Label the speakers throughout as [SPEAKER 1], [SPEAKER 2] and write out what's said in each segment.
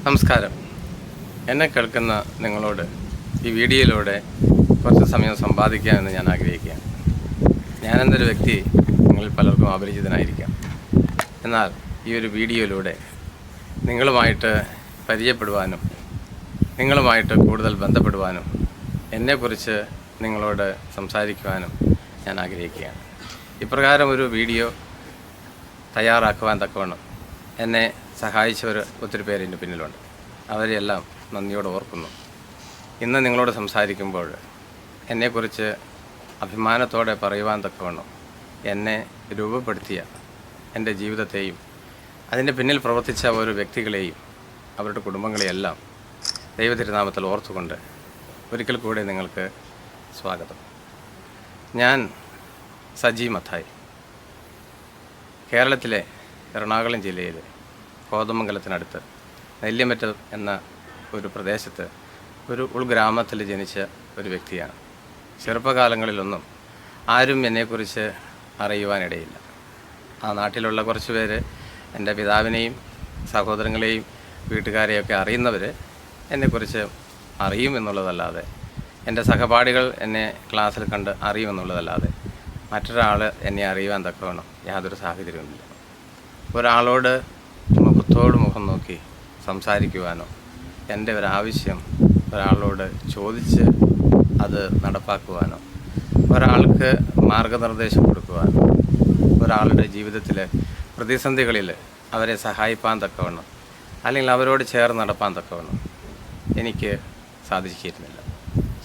[SPEAKER 1] നമസ്കാരം. എന്നെ കേൾക്കുന്ന നിങ്ങളോട് ഈ വീഡിയോയിലൂടെ കുറച്ച് സമയം സമ്പാദിക്കാമെന്ന് ഞാൻ ആഗ്രഹിക്കുകയാണ്. ഞാനെന്നൊരു വ്യക്തി നിങ്ങളിൽ പലർക്കും അപരിചിതനായിരിക്കാം. എന്നാൽ ഈ ഒരു വീഡിയോയിലൂടെ നിങ്ങളുമായിട്ട് പരിചയപ്പെടുവാനും നിങ്ങളുമായിട്ട് കൂടുതൽ ബന്ധപ്പെടുവാനും എന്നെക്കുറിച്ച് നിങ്ങളോട് സംസാരിക്കുവാനും ഞാൻ ആഗ്രഹിക്കുകയാണ്. ഇപ്രകാരം ഒരു വീഡിയോ തയ്യാറാക്കുവാൻ തക്കവണ്ണം എന്നെ സഹായിച്ചവർ ഒത്തിരി പേര് എൻ്റെ പിന്നിലുണ്ട്. അവരെല്ലാം നന്ദിയോടെ ഓർക്കുന്നു. ഇന്ന് നിങ്ങളോട് സംസാരിക്കുമ്പോൾ എന്നെക്കുറിച്ച് അഭിമാനത്തോടെ പറയുവാൻ തക്കവണ്ണം എന്നെ രൂപപ്പെടുത്തിയ എൻ്റെ ജീവിതത്തെയും അതിൻ്റെ പിന്നിൽ പ്രവർത്തിച്ച ഓരോ വ്യക്തികളെയും അവരുടെ കുടുംബങ്ങളെയെല്ലാം ദൈവതിരുനാമത്തിൽ ഓർത്തുകൊണ്ട് ഒരിക്കൽ കൂടെ നിങ്ങൾക്ക് സ്വാഗതം. ഞാൻ സജി മത്തായി, കേരളത്തിലെ എറണാകുളം ജില്ലയിലെ കോതമംഗലത്തിനടുത്ത് നെല്ലിമറ്റം എന്ന ഒരു പ്രദേശത്ത് ഒരു ഉൾഗ്രാമത്തിൽ ജനിച്ച ഒരു വ്യക്തിയാണ്. ചെറുപ്പകാലങ്ങളിലൊന്നും ആരും എന്നെക്കുറിച്ച് അറിയുവാനിടയില്ല. ആ നാട്ടിലുള്ള കുറച്ച് പേര് എൻ്റെ പിതാവിനെയും സഹോദരങ്ങളെയും വീട്ടുകാരെയൊക്കെ അറിയുന്നവർ എന്നെക്കുറിച്ച് അറിയുമെന്നുള്ളതല്ലാതെ, എൻ്റെ സഹപാഠികൾ എന്നെ ക്ലാസ്സിൽ കണ്ട് അറിയുമെന്നുള്ളതല്ലാതെ മറ്റൊരാൾ എന്നെ അറിയുവാൻ തക്കവണ്ണം യാതൊരു സാഹചര്യവുമില്ല. ഒരാളോട് മുഖത്തോട് മുഖം നോക്കി സംസാരിക്കുവാനോ, എൻ്റെ ഒരാവശ്യം ഒരാളോട് ചോദിച്ച് അത് നടപ്പാക്കുവാനോ, ഒരാൾക്ക് മാർഗനിർദ്ദേശം കൊടുക്കുവാനോ, ഒരാളുടെ ജീവിതത്തിലെ പ്രതിസന്ധികളിൽ അവരെ സഹായിപ്പാൻ തക്കവണ്ണം അല്ലെങ്കിൽ അവരോട് ചേർന്ന് നടപ്പാൻ തക്കവണ്ണം എനിക്ക് സാധിച്ചിരുന്നില്ല.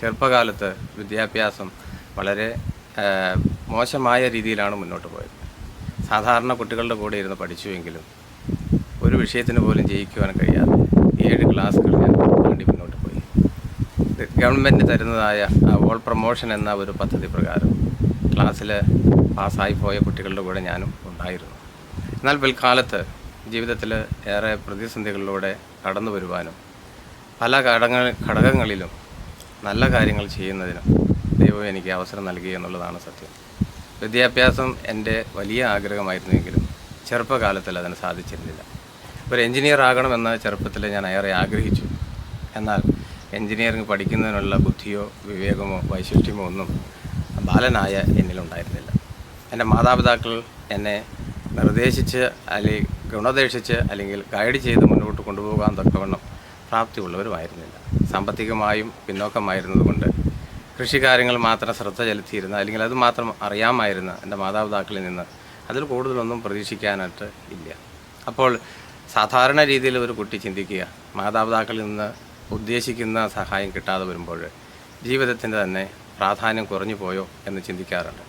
[SPEAKER 1] ചെറുപ്പകാലത്ത് വിദ്യാഭ്യാസം വളരെ മോശമായ രീതിയിലാണ് മുന്നോട്ട് പോയത്. സാധാരണ കുട്ടികളുടെ കൂടെ ഇരുന്ന് പഠിച്ചുവെങ്കിലും ഒരു വിഷയത്തിന് പോലും ജയിക്കുവാൻ കഴിയാതെ 7 ക്ലാസ്സുകൾ ഞാൻ താണ്ടി മുന്നോട്ട് പോയി. ഗവൺമെൻറ് തരുന്നതായ ഓൾ പ്രൊമോഷൻ എന്ന ഒരു പദ്ധതി പ്രകാരം ക്ലാസ്സിൽ പാസ്സായി പോയ കുട്ടികളുടെ കൂടെ ഞാനും ഉണ്ടായിരുന്നു. എന്നാൽ പിൽക്കാലത്ത് ജീവിതത്തിൽ ഏറെ പ്രതിസന്ധികളിലൂടെ കടന്നു വരുവാനും പല ഘടകങ്ങളിലും നല്ല കാര്യങ്ങൾ ചെയ്യുന്നതിനും ദൈവം എനിക്ക് അവസരം നൽകി എന്നുള്ളതാണ് സത്യം. വിദ്യാഭ്യാസം എൻ്റെ വലിയ ആഗ്രഹമായിരുന്നെങ്കിലും ചെറുപ്പകാലത്തിൽ അതിന് സാധിച്ചിരുന്നില്ല. ഒരു എൻജിനീയർ ആകണമെന്ന് ചെറുപ്പത്തിൽ ഞാൻ ഏറെ ആഗ്രഹിച്ചു. എന്നാൽ എൻജിനീയറിംഗ് പഠിക്കുന്നതിനുള്ള ബുദ്ധിയോ വിവേകമോ വൈശിഷ്ട്യമോ ഒന്നും ബാലനായ എന്നിലുണ്ടായിരുന്നില്ല. എൻ്റെ മാതാപിതാക്കൾ എന്നെ നിർദ്ദേശിച്ച് അല്ലെങ്കിൽ ഗുണോപദേശിച്ച് അല്ലെങ്കിൽ ഗൈഡ് ചെയ്ത് മുന്നോട്ട് കൊണ്ടുപോകാൻ തക്കവണ്ണം പ്രാപ്തിയുള്ളവരുമായിരുന്നില്ല. സാമ്പത്തികമായും പിന്നോക്കമായിരുന്നതുകൊണ്ട് കൃഷികാര്യങ്ങൾ മാത്രം ശ്രദ്ധ ചെലുത്തിയിരുന്ന അല്ലെങ്കിൽ അത് മാത്രം അറിയാമായിരുന്ന എൻ്റെ മാതാപിതാക്കളിൽ നിന്ന് അതിൽ കൂടുതലൊന്നും പ്രതീക്ഷിക്കാനായിട്ട് ഇല്ല. അപ്പോൾ സാധാരണ രീതിയിൽ ഒരു കുട്ടി ചിന്തിക്കുക, മാതാപിതാക്കളിൽ നിന്ന് ഉദ്ദേശിക്കുന്ന സഹായം കിട്ടാതെ വരുമ്പോൾ ജീവിതത്തിൻ്റെ തന്നെ പ്രാധാന്യം കുറഞ്ഞു പോയോ എന്ന് ചിന്തിക്കാറുണ്ട്.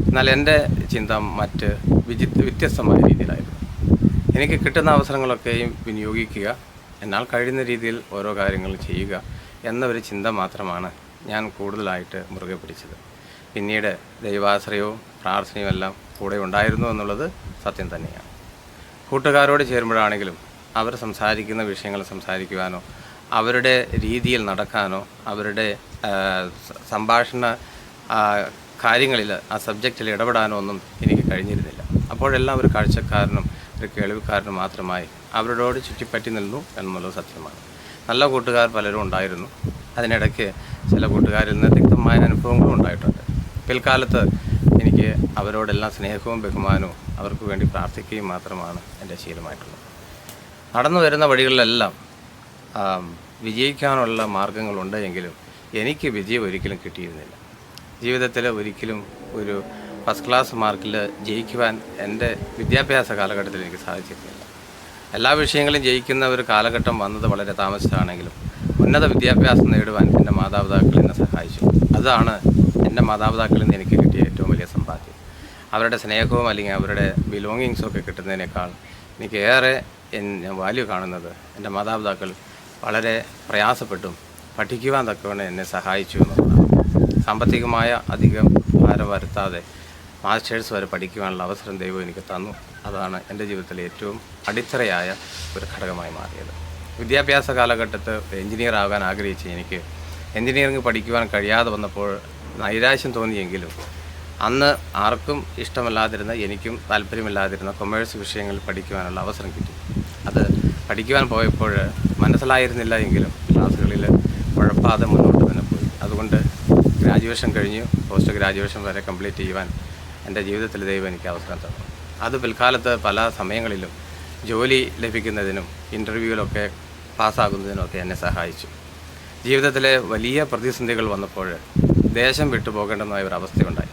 [SPEAKER 1] എന്നാൽ എൻ്റെ ചിന്ത മറ്റ് വ്യത്യസ്തമായ രീതിയിലായിരുന്നു. എനിക്ക് കിട്ടുന്ന അവസരങ്ങളൊക്കെയും വിനിയോഗിക്കുക, എന്നാൽ കഴിയുന്ന രീതിയിൽ ഓരോ കാര്യങ്ങൾ ചെയ്യുക എന്ന ഒരു ചിന്ത മാത്രമാണ് ഞാൻ കൂടുതലായിട്ട് മുറുകെ പിടിച്ചത്. പിന്നീട് ദൈവാശ്രയവും പ്രാർത്ഥനയും എല്ലാം കൂടെ ഉണ്ടായിരുന്നു എന്നുള്ളത് സത്യം തന്നെയാണ്. കൂട്ടുകാരോട് ചേരുമ്പോഴാണെങ്കിലും അവർ സംസാരിക്കുന്ന വിഷയങ്ങൾ സംസാരിക്കുവാനോ, അവരുടെ രീതിയിൽ നടക്കാനോ, അവരുടെ സംഭാഷണ കാര്യങ്ങളിൽ ആ സബ്ജക്റ്റിൽ ഇടപെടാനോ ഒന്നും എനിക്ക് കഴിഞ്ഞിരുന്നില്ല. അപ്പോഴെല്ലാം ഒരു കാഴ്ചക്കാരനും ഒരു കേൾവിക്കാരനും മാത്രമായി അവരോട് ചുറ്റിപ്പറ്റി നിന്നു എന്നുള്ളത് സത്യമാണ്. നല്ല കൂട്ടുകാർ പലരും ഉണ്ടായിരുന്നു. അതിനിടയ്ക്ക് ചില കൂട്ടുകാരിൽ നിന്ന് തിക്തമായ അനുഭവങ്ങളും ഉണ്ടായിട്ടുണ്ട്. പിൽക്കാലത്ത് എനിക്ക് അവരോടെല്ലാം സ്നേഹവും ബഹുമാനവും അവർക്ക് വേണ്ടി പ്രാർത്ഥിക്കുകയും മാത്രമാണ് എൻ്റെ ശീലമായിട്ടുള്ളത്. നടന്നു വരുന്ന വഴികളിലെല്ലാം വിജയിക്കാനുള്ള മാർഗങ്ങളുണ്ട് എങ്കിലും എനിക്ക് വിജയം ഒരിക്കലും കിട്ടിയിരുന്നില്ല. ജീവിതത്തിൽ ഒരിക്കലും ഒരു ഫസ്റ്റ് ക്ലാസ് മാർക്കിൽ ജയിക്കുവാൻ എൻ്റെ വിദ്യാഭ്യാസ കാലഘട്ടത്തിൽ എനിക്ക് സാധിച്ചിരുന്നില്ല. എല്ലാ വിഷയങ്ങളും ജയിക്കുന്ന ഒരു കാലഘട്ടം വന്നത് വളരെ താമസിച്ചാണെങ്കിലും ഉന്നത വിദ്യാഭ്യാസം നേടുവാൻ എൻ്റെ മാതാപിതാക്കൾ എന്നെ സഹായിച്ചു. അതാണ് എൻ്റെ മാതാപിതാക്കളിൽ നിന്ന് എനിക്ക് കിട്ടിയ ഏറ്റവും വലിയ സമ്പാദ്യം. അവരുടെ സ്നേഹവും അല്ലെങ്കിൽ അവരുടെ ബിലോങ്ങിങ്സും ഒക്കെ കിട്ടുന്നതിനേക്കാൾ എനിക്ക് ഏറെ ഞാൻ വാല്യൂ കാണുന്നത് എൻ്റെ മാതാപിതാക്കൾ വളരെ പ്രയാസപ്പെട്ടും പഠിക്കുവാൻ തക്കവണ്ണം എന്നെ സഹായിച്ചു എന്നുള്ളതാണ്. സാമ്പത്തികമായ അധികം ഭാരം വരുത്താതെ മാസ്റ്റേഴ്സ് വരെ പഠിക്കുവാനുള്ള അവസരം ദൈവം എനിക്ക് തന്നു. അതാണ് എൻ്റെ ജീവിതത്തിലെ ഏറ്റവും അടിത്തറയായ ഒരു ഘടകമായി മാറിയത്. വിദ്യാഭ്യാസ കാലഘട്ടത്ത് എൻജിനീയർ ആകാൻ ആഗ്രഹിച്ച് എനിക്ക് എൻജിനീയറിംഗ് പഠിക്കുവാൻ കഴിയാതെ വന്നപ്പോൾ നൈരാശ്യം തോന്നിയെങ്കിലും അന്ന് ആർക്കും ഇഷ്ടമല്ലാതിരുന്ന, എനിക്കും താല്പര്യമില്ലാതിരുന്ന കൊമേഴ്സ് വിഷയങ്ങളിൽ പഠിക്കുവാനുള്ള അവസരം കിട്ടി. അത് പഠിക്കുവാൻ പോയപ്പോൾ മനസ്സിലായിരുന്നില്ല എങ്കിലും ക്ലാസ്സുകളിൽ ഉഴപ്പാതെ മുന്നോട്ട് തന്നെ പോയി. അതുകൊണ്ട് ഗ്രാജുവേഷൻ കഴിഞ്ഞു, പോസ്റ്റ് ഗ്രാജുവേഷൻ വരെ കംപ്ലീറ്റ് ചെയ്യുവാൻ എൻ്റെ ജീവിതത്തിൽ ദൈവം എനിക്ക് അവസരം തന്നു. അത് പിൽക്കാലത്ത് പല സമയങ്ങളിലും ജോലി ലഭിക്കുന്നതിനും ഇൻ്റർവ്യൂവിലൊക്കെ പാസ്സാകുന്നതിനൊക്കെ എന്നെ സഹായിച്ചു. ജീവിതത്തിലെ വലിയ പ്രതിസന്ധികൾ വന്നപ്പോൾ ദേശം വിട്ടു പോകേണ്ടതായ ഒരു അവസ്ഥയുണ്ടായി.